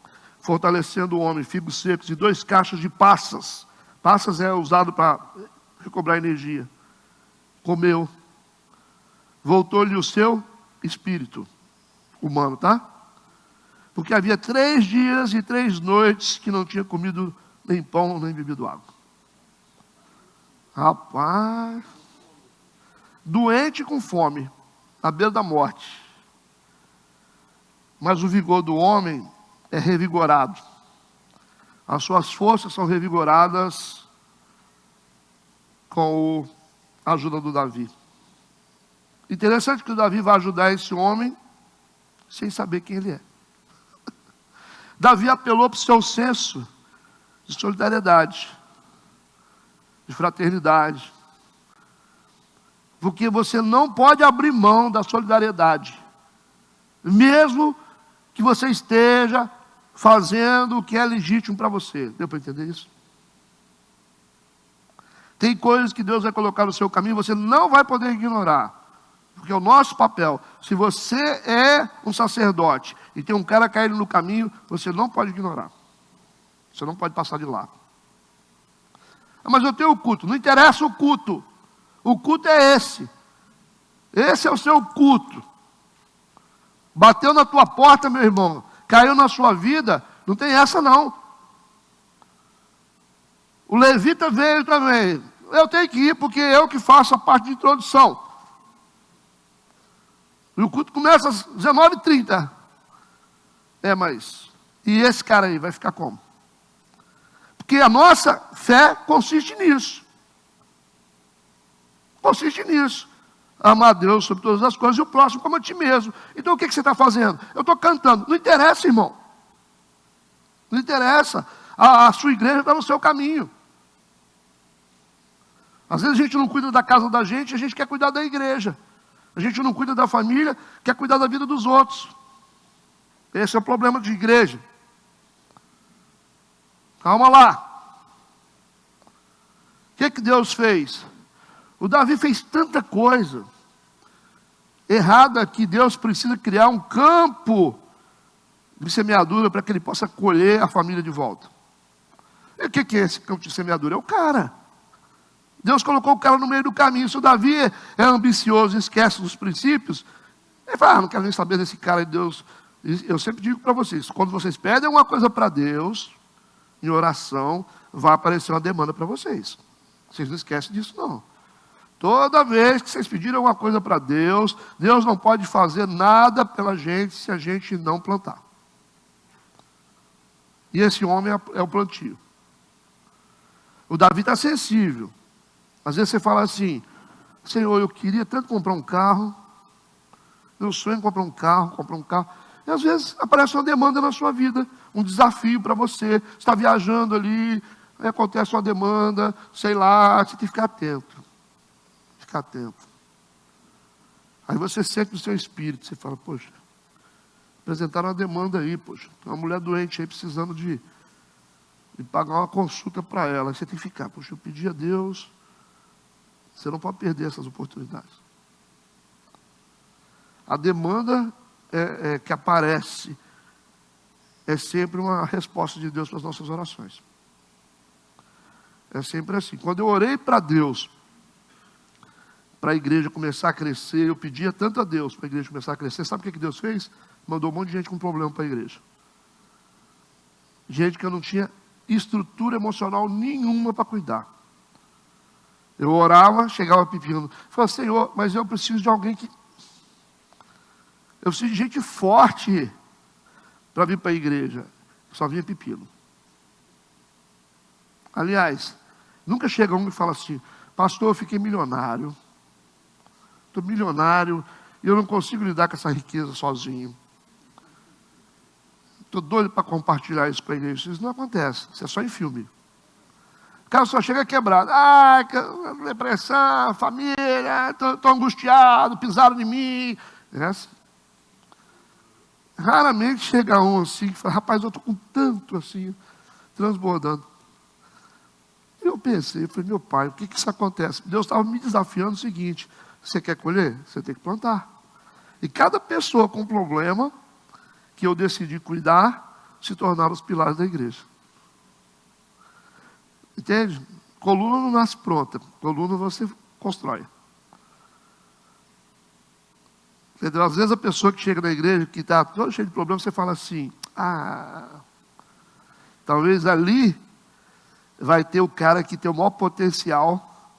Fortalecendo o homem, figos secos, e 2 caixas de passas. Passas é usado para recobrar energia. Comeu. Voltou-lhe o seu espírito humano, tá? Porque havia 3 dias e 3 noites que não tinha comido nem pão, nem bebido água. Rapaz, doente com fome, à beira da morte. Mas o vigor do homem é revigorado. As suas forças são revigoradas com a ajuda do Davi. Interessante que o Davi vai ajudar esse homem sem saber quem ele é. Davi apelou para o seu senso de solidariedade, de fraternidade. Porque você não pode abrir mão da solidariedade, mesmo que você esteja fazendo o que é legítimo para você. Deu para entender isso? Tem coisas que Deus vai colocar no seu caminho, você não vai poder ignorar. Porque é o nosso papel. Se você é um sacerdote e tem um cara caindo no caminho, você não pode ignorar. Você não pode passar de lá. Mas eu tenho o culto. Não interessa o culto. O culto é esse. Esse é o seu culto. Bateu na tua porta, meu irmão. Caiu na sua vida. Não tem essa não. O levita veio também. Eu tenho que ir porque eu que faço a parte de introdução. E o culto começa às 19h30. Mas... E esse cara aí vai ficar como? Porque a nossa fé consiste nisso. Consiste nisso. Amar a Deus sobre todas as coisas e o próximo como a ti mesmo. Então o que você está fazendo? Eu estou cantando. Não interessa, irmão. Não interessa. A sua igreja está no seu caminho. Às vezes a gente não cuida da casa da gente, a gente quer cuidar da igreja. A gente não cuida da família, quer cuidar da vida dos outros. Esse é o problema de igreja. Calma lá. O que Deus fez? O Davi fez tanta coisa errada que Deus precisa criar um campo de semeadura para que ele possa colher a família de volta. E o que é esse campo de semeadura? É o cara. Deus colocou o cara no meio do caminho. Se o Davi é ambicioso, esquece dos princípios, ele fala, não quero nem saber desse cara de Deus. Eu sempre digo para vocês, quando vocês pedem uma coisa para Deus, em oração, vai aparecer uma demanda para vocês. Vocês não esquecem disso não. Toda vez que vocês pedirem alguma coisa para Deus, Deus não pode fazer nada pela gente se a gente não plantar. E esse homem é o plantio. O Davi está sensível. Às vezes você fala assim, Senhor, eu queria tanto comprar um carro, meu sonho é comprar um carro. E às vezes aparece uma demanda na sua vida, um desafio para você. Você está viajando ali, aí acontece uma demanda, sei lá, você tem que ficar atento. Ficar atento. Aí você sente no seu espírito, você fala, poxa, apresentaram uma demanda aí, poxa, tem uma mulher doente aí precisando de pagar uma consulta para ela. Aí você tem que ficar, poxa, eu pedi a Deus. Você não pode perder essas oportunidades. A demanda que aparece é sempre uma resposta de Deus para as nossas orações. É sempre assim. Quando eu orei para Deus, para a igreja começar a crescer, eu pedia tanto a Deus para a igreja começar a crescer. Sabe o que Deus fez? Mandou um monte de gente com problema para a igreja. Gente que eu não tinha estrutura emocional nenhuma para cuidar. Eu orava, chegava pedindo. Falava, Senhor, mas eu preciso de alguém que... Eu preciso de gente forte para vir para a igreja. Só vinha pepino. Aliás, nunca chega um e fala assim, pastor, eu fiquei milionário. Estou milionário e eu não consigo lidar com essa riqueza sozinho. Estou doido para compartilhar isso com a igreja. Isso não acontece, isso é só em filme. O cara só chega quebrado. Depressão, família, estou angustiado, pisaram em mim. É assim. Raramente chega um assim que fala, rapaz, eu estou com tanto assim, transbordando. Eu pensei, eu falei, meu pai, o que isso acontece? Deus estava me desafiando o seguinte, você quer colher? Você tem que plantar. E cada pessoa com problema que eu decidi cuidar, se tornaram os pilares da igreja. Entende? Coluna não nasce pronta, coluna você constrói. Entendeu? Às vezes a pessoa que chega na igreja, que está todo cheio de problemas, você fala assim, talvez ali vai ter o cara que tem o maior potencial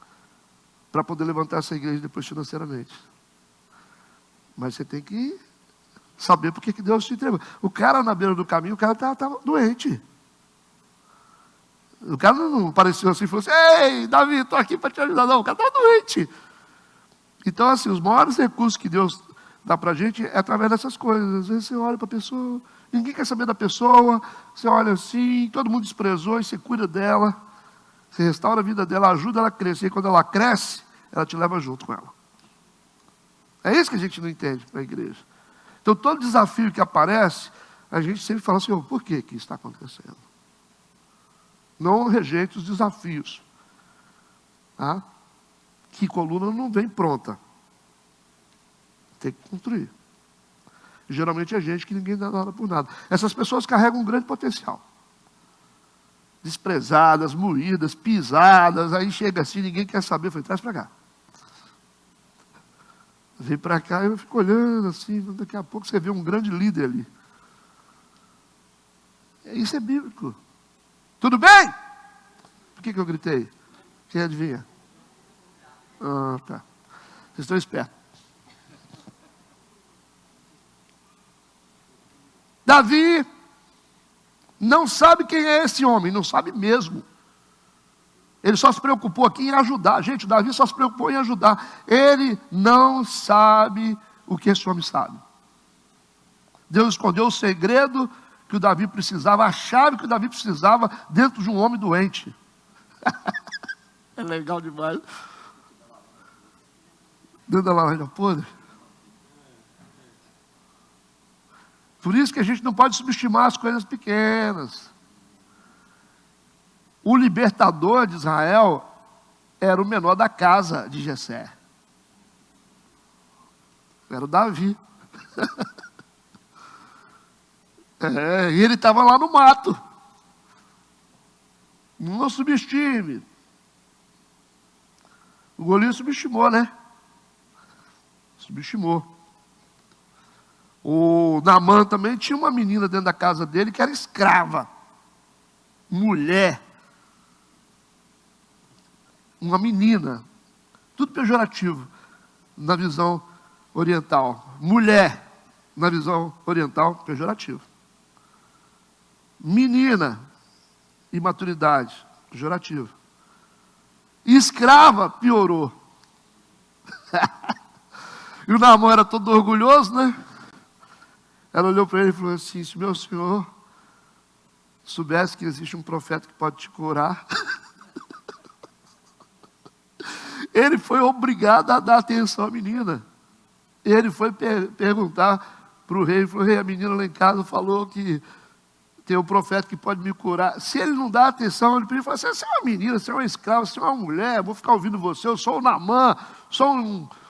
para poder levantar essa igreja depois financeiramente. Mas você tem que saber por que Deus te entregou. O cara na beira do caminho, o cara estava doente. O cara não apareceu assim e falou assim, ei, Davi, estou aqui para te ajudar. Não, o cara estava doente. Então, assim, os maiores recursos que Deus dá para a gente é através dessas coisas. Às vezes você olha para a pessoa, ninguém quer saber da pessoa, você olha assim, todo mundo desprezou, e você cuida dela, você restaura a vida dela, ajuda ela a crescer, e quando ela cresce, ela te leva junto com ela. É isso que a gente não entende na igreja. Então, todo desafio que aparece, a gente sempre fala assim, por que isso está acontecendo? Não rejeite os desafios. Tá? Que coluna não vem pronta. Tem que construir. Geralmente é gente que ninguém dá nada por nada. Essas pessoas carregam um grande potencial. Desprezadas, moídas, pisadas, aí chega assim, ninguém quer saber, foi traz para cá. Vem para cá e eu fico olhando assim, daqui a pouco você vê um grande líder ali. Isso é bíblico. Tudo bem? Por que eu gritei? Quem adivinha? Tá. Vocês estão espertos. Davi não sabe quem é esse homem, não sabe mesmo. Ele só se preocupou aqui em ajudar. Gente, Davi só se preocupou em ajudar. Ele não sabe o que esse homem sabe. Deus escondeu o segredo que o Davi precisava, a chave que o Davi precisava dentro de um homem doente. É legal demais. Dentro da laranja podre. Por isso que a gente não pode subestimar as coisas pequenas. O libertador de Israel era o menor da casa de Jessé. Era o Davi. E ele estava lá no mato. Não subestime. O Golias subestimou, né? Subestimou. O Naamã também tinha uma menina dentro da casa dele que era escrava. Mulher. Uma menina. Tudo pejorativo na visão oriental. Mulher, na visão oriental, pejorativo. Menina, imaturidade, pejorativo. Escrava, piorou. E o Naamã era todo orgulhoso, né? Ela olhou para ele e falou assim, se meu senhor soubesse que existe um profeta que pode te curar, ele foi obrigado a dar atenção à menina. Ele foi perguntar para o rei, ele falou, rei, a menina lá em casa falou que tem um profeta que pode me curar. Se ele não dá atenção, ele fala assim, você é uma menina, você é uma escrava, você é uma mulher, vou ficar ouvindo você, eu sou o Naamã, sou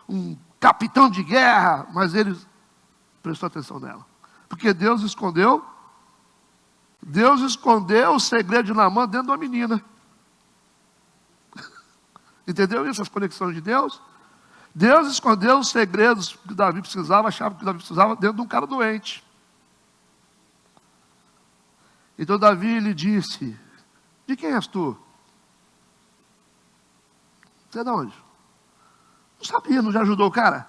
um capitão de guerra. Mas ele prestou atenção nela. Porque Deus escondeu o segredo de Naamã dentro de uma menina. Entendeu isso? As conexões de Deus? Deus escondeu os segredos que Davi precisava, a chave que Davi precisava dentro de um cara doente. Então Davi lhe disse: de quem és tu? Você é de onde? Não sabia, não já ajudou o cara?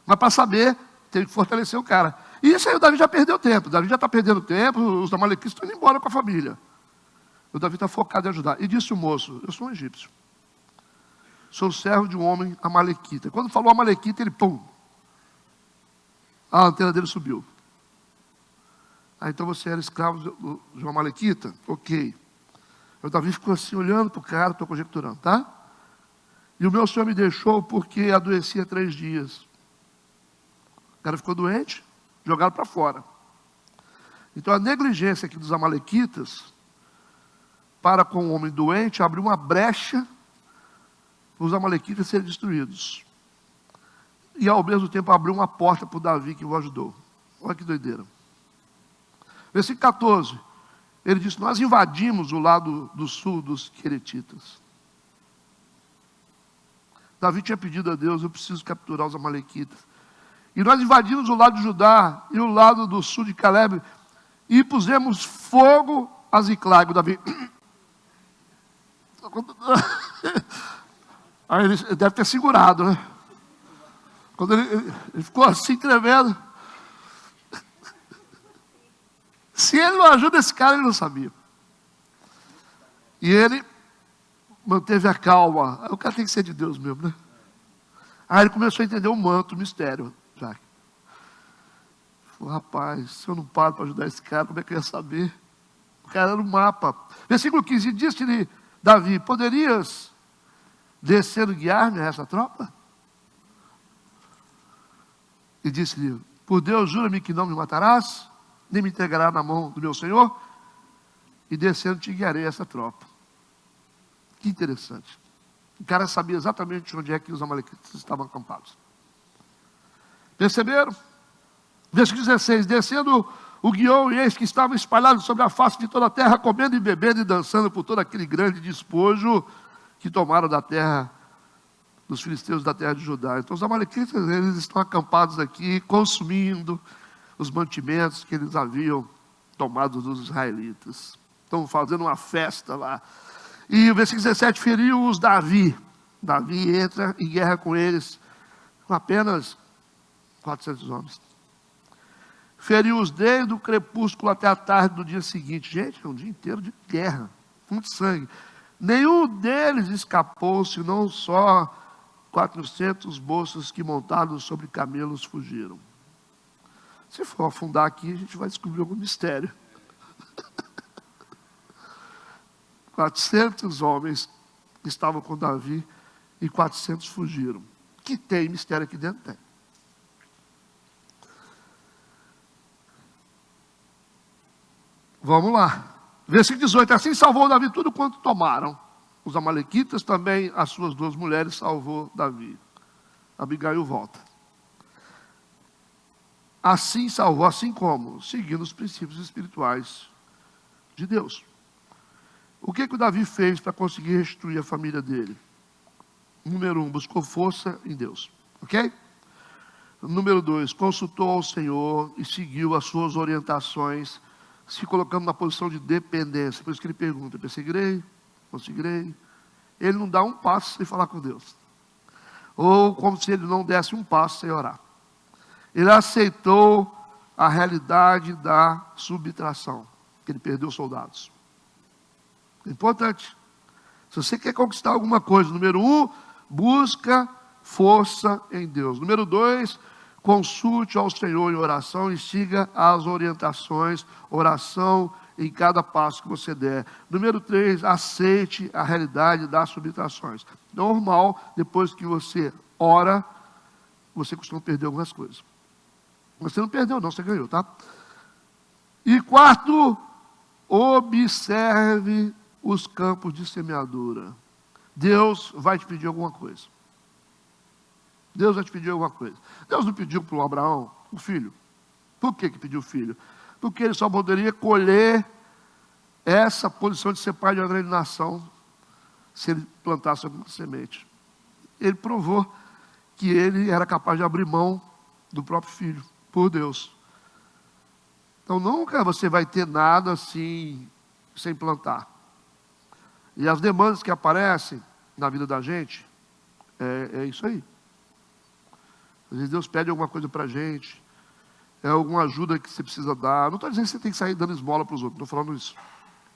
Mas para saber, teve que fortalecer o cara. E isso aí o Davi já perdeu tempo. O Davi já está perdendo tempo, os amalequitas estão indo embora com a família. O Davi está focado em ajudar. E disse o moço: eu sou um egípcio. Sou servo de um homem amalequita. Quando falou amalequita, ele pum. A antena dele subiu. Ah, então você era escravo de um amalequita? Ok. O Davi ficou assim olhando para o cara, estou conjecturando, tá? E o meu senhor me deixou porque adoecia 3 dias. O cara ficou doente, jogaram para fora. Então a negligência aqui dos amalequitas para com o homem doente abriu uma brecha para os amalequitas serem destruídos. E ao mesmo tempo abriu uma porta para o Davi que o ajudou. Olha que doideira. Versículo 14. Ele disse: nós invadimos o lado do sul dos queretitas. Davi tinha pedido a Deus: eu preciso capturar os amalequitas. E nós invadimos o lado de Judá e o lado do sul de Caleb e pusemos fogo a Ziclag. Davi. Aí ele deve ter segurado, né? Quando ele ficou assim tremendo. Se ele não ajuda esse cara, ele não sabia. E ele manteve a calma. O cara tem que ser de Deus mesmo, né? Aí ele começou a entender o manto, o mistério. Já. Falou: rapaz, se eu não paro para ajudar esse cara, como é que eu ia saber? O cara era um mapa. Versículo 15: disse-lhe Davi: poderias descer e guiar-me a essa tropa? E disse-lhe: por Deus, jura-me que não me matarás, nem me entregará na mão do meu senhor, e descendo te guiarei a essa tropa. Que interessante. O cara sabia exatamente onde é que os amalequitas estavam acampados. Perceberam? Versículo 16: descendo o guiou, e eis que estavam espalhados sobre a face de toda a terra, comendo e bebendo e dançando por todo aquele grande despojo que tomaram da terra dos filisteus, da terra de Judá. Então os amalequitas, eles estão acampados aqui, consumindo os mantimentos que eles haviam tomado dos israelitas. Estão fazendo uma festa lá. E o versículo 17: feriu-os Davi. Davi entra em guerra com eles, com apenas 400 homens. Feriu-os desde o crepúsculo até a tarde do dia seguinte. Gente, é um dia inteiro de guerra, muito sangue. Nenhum deles escapou, senão só 400 moços que montados sobre camelos fugiram. Se for afundar aqui, a gente vai descobrir algum mistério. 400 homens estavam com Davi e 400 fugiram. Que tem mistério aqui dentro? Tem. Vamos lá. Versículo 18: assim salvou Davi tudo quanto tomaram. Os amalequitas também, as suas 2 mulheres, salvou Davi. Abigail volta. Assim salvou, assim como? Seguindo os princípios espirituais de Deus. O que o Davi fez para conseguir restituir a família dele? Número 1, buscou força em Deus. Ok? Número 2, consultou ao Senhor e seguiu as suas orientações, se colocando na posição de dependência. Por isso que ele pergunta: perseguirei? Conseguirei? Ele não dá um passo sem falar com Deus. Ou como se ele não desse um passo sem orar. Ele aceitou a realidade da subtração, que ele perdeu soldados. É importante. Se você quer conquistar alguma coisa, número 1, busca força em Deus. Número 2, consulte ao Senhor em oração e siga as orientações, oração em cada passo que você der. Número 3, aceite a realidade das subtrações. Normal, depois que você ora, você costuma perder algumas coisas. Você não perdeu não, você ganhou, tá? E 4, observe os campos de semeadura. Deus vai te pedir alguma coisa. Deus vai te pedir alguma coisa. Deus não pediu para o Abraão o filho. Por que pediu o filho? Porque ele só poderia colher essa posição de ser pai de uma grande nação se ele plantasse alguma semente. Ele provou que ele era capaz de abrir mão do próprio filho, por Deus. Então nunca você vai ter nada assim, sem plantar. E as demandas que aparecem na vida da gente, é isso aí. Às vezes Deus pede alguma coisa para a gente, é alguma ajuda que você precisa dar. Não estou dizendo que você tem que sair dando esmola para os outros, não estou falando isso.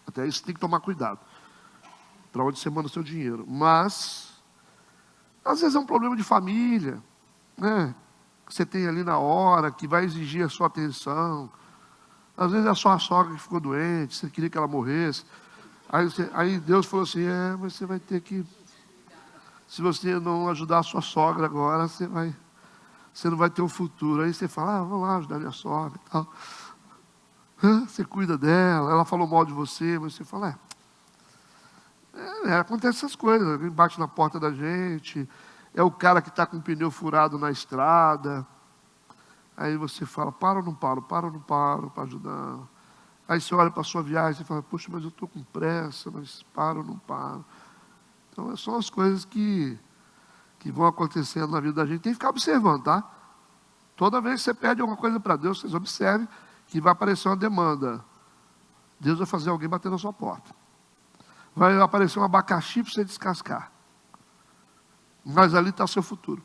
Até isso tem que tomar cuidado. Para onde você manda o seu dinheiro. Mas, às vezes é um problema de família, né? Que você tem ali na hora, que vai exigir a sua atenção. Às vezes é a sua sogra que ficou doente, você queria que ela morresse. Aí Deus falou assim, mas você vai ter que... Se você não ajudar a sua sogra agora, você não vai ter um futuro. Aí você fala, vou lá ajudar minha sogra e tal. Você cuida dela, ela falou mal de você, mas você fala, acontece essas coisas, alguém bate na porta da gente, é o cara que está com o pneu furado na estrada, aí você fala, para ou não paro para ajudar. Aí você olha para a sua viagem e fala, poxa, mas eu estou com pressa, mas paro ou não paro. Então são as coisas que vão acontecendo na vida da gente, tem que ficar observando, tá? Toda vez que você pede alguma coisa para Deus, vocês observem que vai aparecer uma demanda. Deus vai fazer alguém bater na sua porta. Vai aparecer um abacaxi para você descascar. Mas ali está o seu futuro.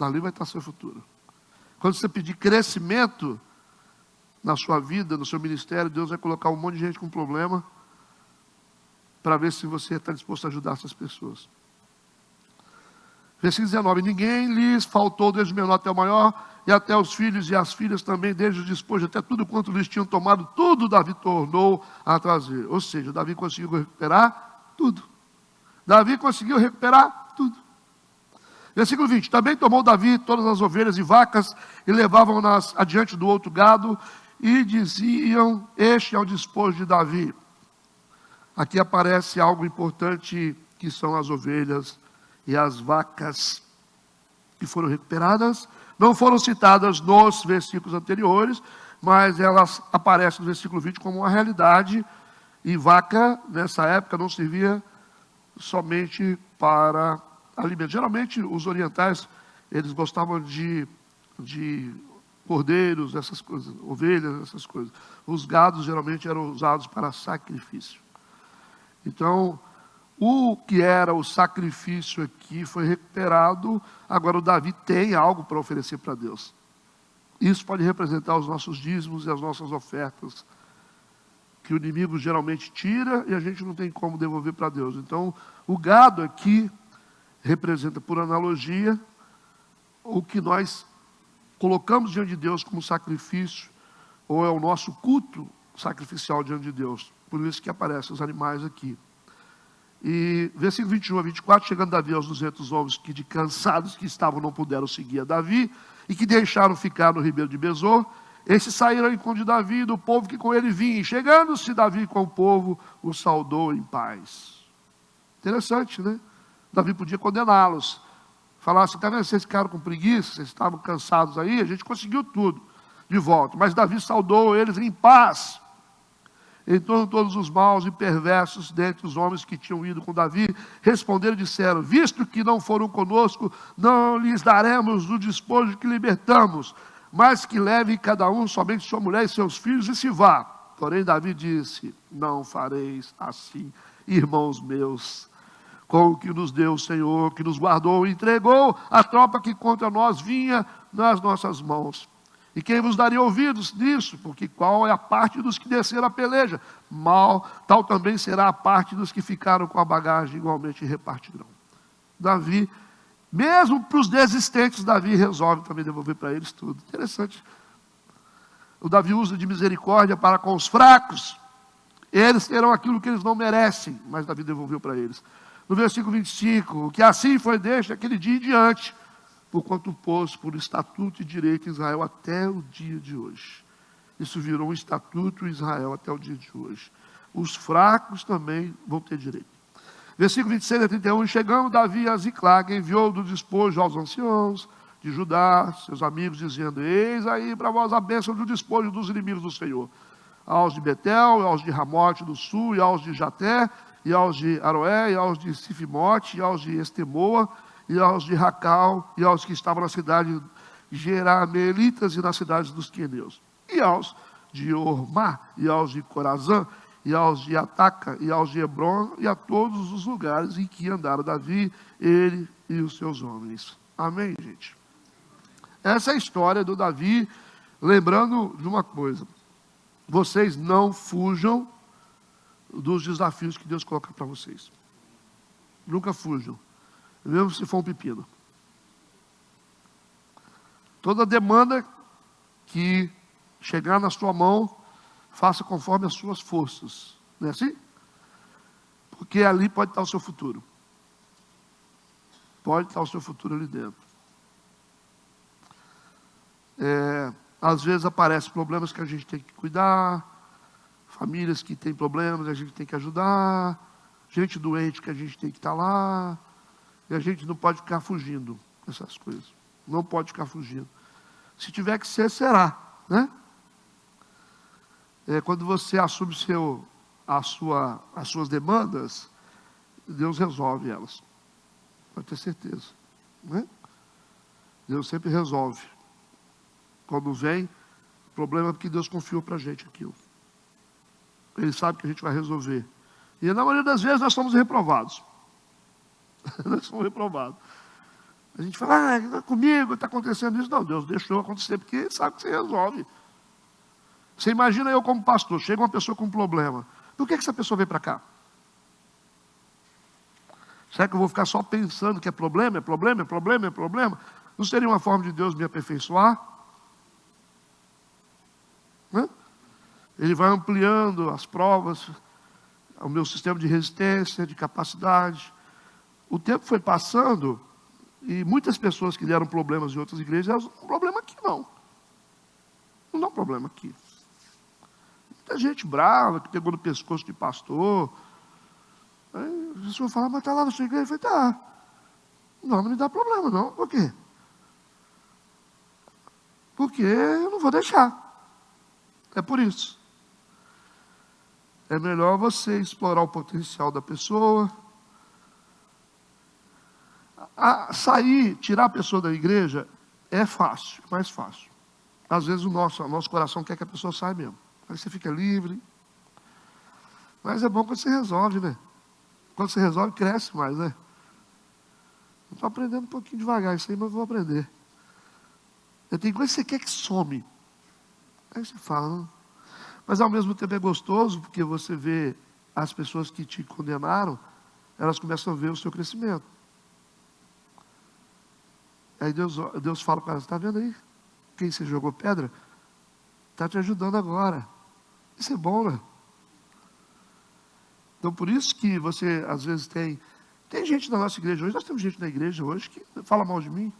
Ali vai estar o seu futuro. Quando você pedir crescimento na sua vida, no seu ministério, Deus vai colocar um monte de gente com problema para ver se você está disposto a ajudar essas pessoas. Versículo 19, ninguém lhes faltou desde o menor até o maior, e até os filhos e as filhas também, desde o despojo até tudo quanto lhes tinham tomado, tudo Davi tornou a trazer. Ou seja, Davi conseguiu recuperar tudo. Davi conseguiu recuperar tudo. Versículo 20, também tomou Davi todas as ovelhas e vacas, e levavam-nas adiante do outro gado, e diziam, este é o despojo de Davi. Aqui aparece algo importante, que são as ovelhas e as vacas que foram recuperadas. Não foram citadas nos versículos anteriores, mas elas aparecem no versículo 20 como uma realidade. E vaca, nessa época, não servia somente para alimento. Geralmente, os orientais, eles gostavam de cordeiros, essas coisas, ovelhas, essas coisas. Os gados, geralmente, eram usados para sacrifício. Então, o que era o sacrifício aqui foi recuperado. Agora o Davi tem algo para oferecer para Deus. Isso pode representar os nossos dízimos e as nossas ofertas, que o inimigo geralmente tira e a gente não tem como devolver para Deus. Então, o gado aqui representa, por analogia, o que nós colocamos diante de Deus como sacrifício, ou é o nosso culto sacrificial diante de Deus. Por isso que aparecem os animais aqui. E versículo 21 a 24, chegando Davi aos 200 homens que de cansados que estavam não puderam seguir a Davi, e que deixaram ficar no ribeiro de Besor, esses saíram ao encontro de Davi e do povo que com ele vinha. E chegando-se Davi com o povo, o saudou em paz. Interessante, né? Davi podia condená-los. Falar assim, tá vendo, vocês ficaram com preguiça, vocês estavam cansados aí, a gente conseguiu tudo de volta. Mas Davi saudou eles em paz. Então todos os maus e perversos dentre os homens que tinham ido com Davi responderam e disseram, visto que não foram conosco, não lhes daremos o despojo que libertamos, mas que leve cada um somente sua mulher e seus filhos e se vá. Porém Davi disse, não fareis assim, irmãos meus, com o que nos deu o Senhor, que nos guardou e entregou a tropa que contra nós vinha nas nossas mãos. E quem vos daria ouvidos nisso? Porque qual é a parte dos que desceram a peleja? Mal, tal também será a parte dos que ficaram com a bagagem, igualmente repartirão. Davi, mesmo para os desistentes, Davi resolve também devolver para eles tudo. Interessante. O Davi usa de misericórdia para com os fracos. Eles terão aquilo que eles não merecem, mas Davi devolveu para eles. No versículo 25, o que assim foi desde aquele dia em diante, porquanto pôs por estatuto e direito em Israel até o dia de hoje. Isso virou um estatuto em Israel até o dia de hoje. Os fracos também vão ter direito. Versículo 26 a 31, chegando Davi a Ziclag, enviou do despojo aos anciãos de Judá, seus amigos, dizendo, eis aí para vós a bênção do despojo dos inimigos do Senhor. Aos de Betel, aos de Ramote do sul, e aos de Jaté, e aos de Aroé, e aos de Sifimote, e aos de Estemoa, e aos de Racal, e aos que estavam na cidade de Jerameelitas e nas cidades dos queneus. E e aos de Ormá, e aos de Corazã, e aos de Ataca, e aos de Hebron, e a todos os lugares em que andaram Davi, ele e os seus homens. Amém, gente? Essa é a história do Davi, lembrando de uma coisa: vocês não fujam dos desafios que Deus coloca para vocês. Nunca fujam, mesmo se for um pepino. Toda demanda que chegar na sua mão, faça conforme as suas forças. Não é assim? Porque ali pode estar o seu futuro. Pode estar o seu futuro ali dentro. Às vezes aparecem problemas que a gente tem que cuidar, famílias que têm problemas, a gente tem que ajudar, gente doente que a gente tem que estar lá, e a gente não pode ficar fugindo dessas coisas. Não pode ficar fugindo. Se tiver que ser, será, né? Quando você assume as suas demandas, Deus resolve elas. Pode ter certeza, né? Deus sempre resolve. Quando vem, o problema é porque Deus confiou para a gente aquilo. Ele sabe que a gente vai resolver. E na maioria das vezes nós somos reprovados. Nós somos reprovados. A gente fala, não é comigo, está acontecendo isso. Não, Deus deixou acontecer, porque Ele sabe que você resolve. Você imagina eu como pastor, chega uma pessoa com um problema. Por que essa pessoa veio para cá? Será que eu vou ficar só pensando que é problema, é problema, é problema, é problema? Não seria uma forma de Deus me aperfeiçoar? Né? Ele vai ampliando as provas, o meu sistema de resistência, de capacidade. O tempo foi passando e muitas pessoas que deram problemas em outras igrejas, elas não dão problema aqui não. Não dá problema aqui. Muita gente brava que pegou no pescoço de pastor. Aí a pessoa fala, mas está lá na sua igreja? Eu falei, tá. Não me dá problema não. Por quê? Porque eu não vou deixar. É por isso. É melhor você explorar o potencial da pessoa. Sair, tirar a pessoa da igreja é fácil, mais fácil. Às vezes o nosso coração quer que a pessoa saia mesmo. Aí você fica livre. Mas é bom quando você resolve, né? Quando você resolve, cresce mais, né? Eu estou aprendendo um pouquinho devagar isso aí, mas vou aprender. Tem coisa que você quer que some. Aí você fala, não. Mas ao mesmo tempo é gostoso, porque você vê as pessoas que te condenaram, elas começam a ver o seu crescimento. Aí Deus fala para elas, está vendo aí? Quem você jogou pedra? Está te ajudando agora. Isso é bom, né? Então por isso que você às vezes tem gente na nossa igreja hoje, nós temos gente na igreja hoje que fala mal de mim.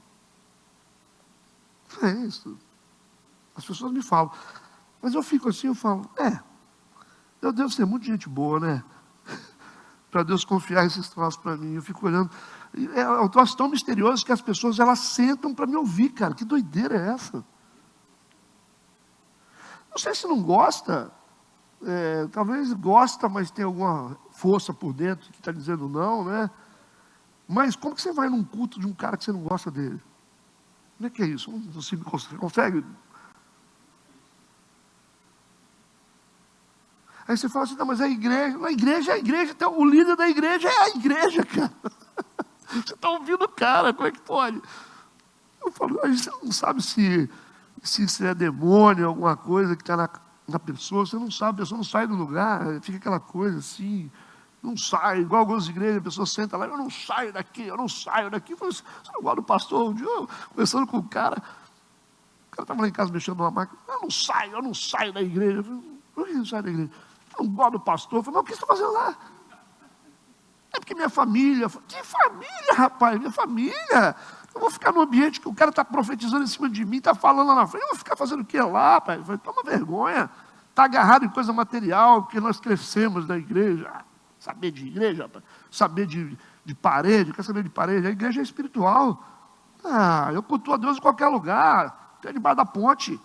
É isso. As pessoas me falam. Mas eu fico assim, eu falo, eu devo ser muito gente boa, né? Para Deus confiar esses troços para mim. Eu fico olhando. É um troço tão misterioso que as pessoas, elas sentam para me ouvir, cara. Que doideira é essa? Não sei se não gosta. Talvez gosta, mas tem alguma força por dentro que está dizendo não, né? Mas como que você vai num culto de um cara que você não gosta dele? Como é que é isso? Você consegue? Aí você fala assim, não, mas a igreja, o líder da igreja é a igreja, cara. Você está ouvindo o cara, como é que pode? Eu falo, você não sabe se isso é demônio, alguma coisa que está na pessoa, você não sabe, a pessoa não sai do lugar, fica aquela coisa assim, não sai, igual algumas igrejas, a pessoa senta lá, eu não saio daqui. Eu falo, você não gosta do pastor? Um dia eu conversando com o cara estava lá em casa mexendo numa máquina, eu não saio da igreja. Eu falei, por que não sai da igreja? Eu não gosto do pastor. Eu falei, mas o que você está fazendo lá? É porque minha família. Que família, rapaz? Minha família. Eu vou ficar no ambiente que o cara está profetizando em cima de mim, está falando lá na frente. Eu vou ficar fazendo o que lá, rapaz? Eu falei, toma vergonha. Está agarrado em coisa material, porque nós crescemos na igreja. Saber de igreja, rapaz. Saber de parede. Quer saber de parede? A igreja é espiritual. Eu cultuo a Deus em qualquer lugar. Até debaixo da ponte.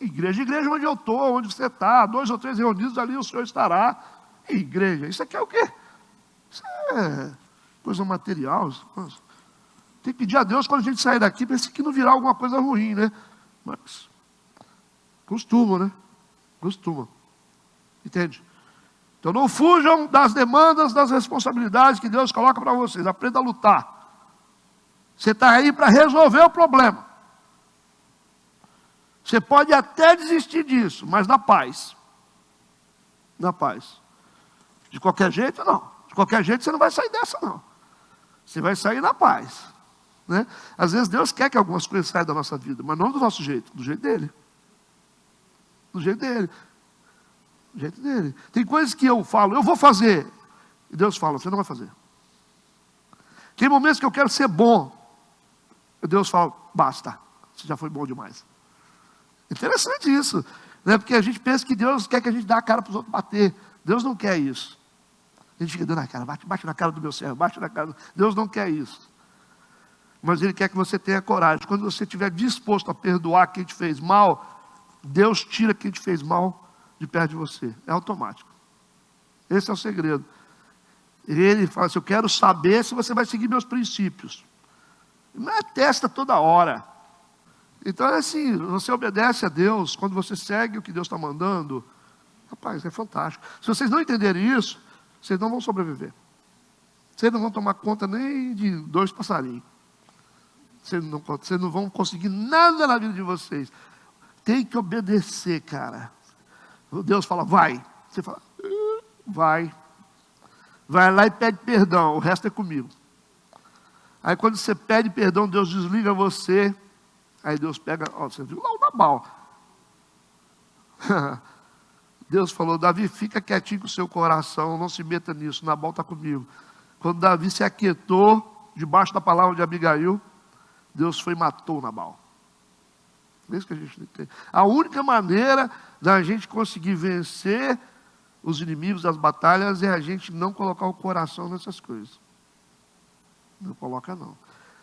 Igreja onde eu estou, onde você está. 2 ou 3 reunidos ali, o Senhor estará. Igreja. Isso aqui é o quê? Isso é coisa material. Tem que pedir a Deus quando a gente sair daqui, para isso aqui não virar alguma coisa ruim, né? Mas Costumam, né? Costumam. Entende? Então não fujam das demandas, das responsabilidades que Deus coloca para vocês. Aprenda a lutar. Você está aí para resolver o problema. Você pode até desistir disso, mas na paz. Na paz. De qualquer jeito, não. De qualquer jeito você não vai sair dessa, não. Você vai sair na paz. Né? Às vezes Deus quer que algumas coisas saiam da nossa vida, mas não do nosso jeito, do jeito dele. Do jeito dele. Do jeito dele. Tem coisas que eu falo, eu vou fazer. E Deus fala, você não vai fazer. Tem momentos que eu quero ser bom. E Deus fala, basta. Você já foi bom demais. Interessante isso. Né? Porque a gente pensa que Deus quer que a gente dê a cara para os outros bater. Deus não quer isso. A gente fica dando a cara, bate na cara do meu servo, bate na cara. Deus não quer isso. Mas Ele quer que você tenha coragem. Quando você estiver disposto a perdoar quem te fez mal, Deus tira quem te fez mal de perto de você. É automático. Esse é o segredo. Ele fala assim, eu quero saber se você vai seguir meus princípios. Não é testa toda hora. Então é assim, você obedece a Deus, quando você segue o que Deus está mandando, rapaz, é fantástico. Se vocês não entenderem isso, vocês não vão sobreviver. Vocês não vão tomar conta nem de 2 passarinhos. Vocês não vão conseguir nada na vida de vocês. Tem que obedecer, cara. Deus fala, vai. Você fala, vai. Vai lá e pede perdão, o resto é comigo. Aí quando você pede perdão, Deus desliga você. Aí Deus pega, ó, você viu lá o Nabal. Deus falou, Davi, fica quietinho com o seu coração, não se meta nisso, Nabal está comigo. Quando Davi se aquietou, debaixo da palavra de Abigail, Deus foi e matou Nabal. É isso que a gente tem. A única maneira da gente conseguir vencer os inimigos das batalhas é a gente não colocar o coração nessas coisas. Não coloca não.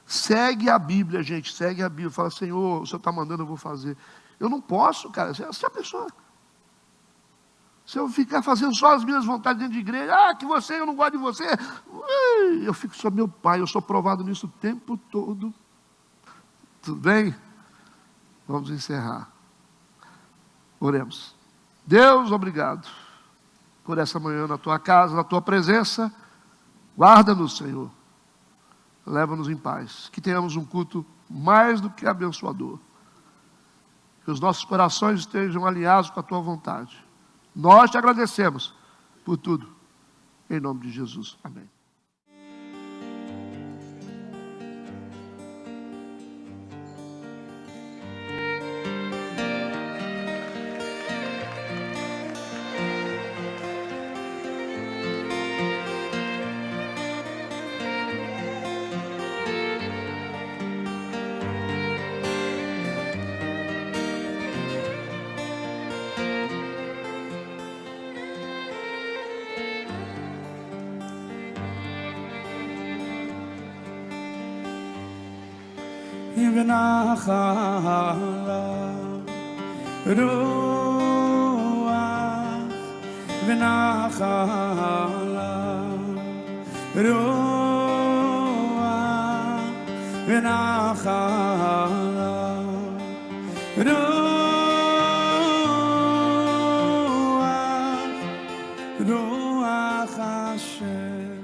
Segue a Bíblia, gente, segue a Bíblia. Fala, Senhor, o Senhor está mandando, eu vou fazer. Eu não posso, cara. Se a pessoa... Se eu ficar fazendo só as minhas vontades dentro de igreja, que você, eu não gosto de você. Eu fico só meu pai, eu sou provado nisso o tempo todo. Tudo bem? Vamos encerrar. Oremos. Deus, obrigado por essa manhã na tua casa, na tua presença. Guarda-nos, Senhor. Leva-nos em paz. Que tenhamos um culto mais do que abençoador. Que os nossos corações estejam alinhados com a tua vontade. Nós te agradecemos por tudo. Em nome de Jesus. Amém. נחלה רוח ונחלה רוח ונחלה רוח רוח השם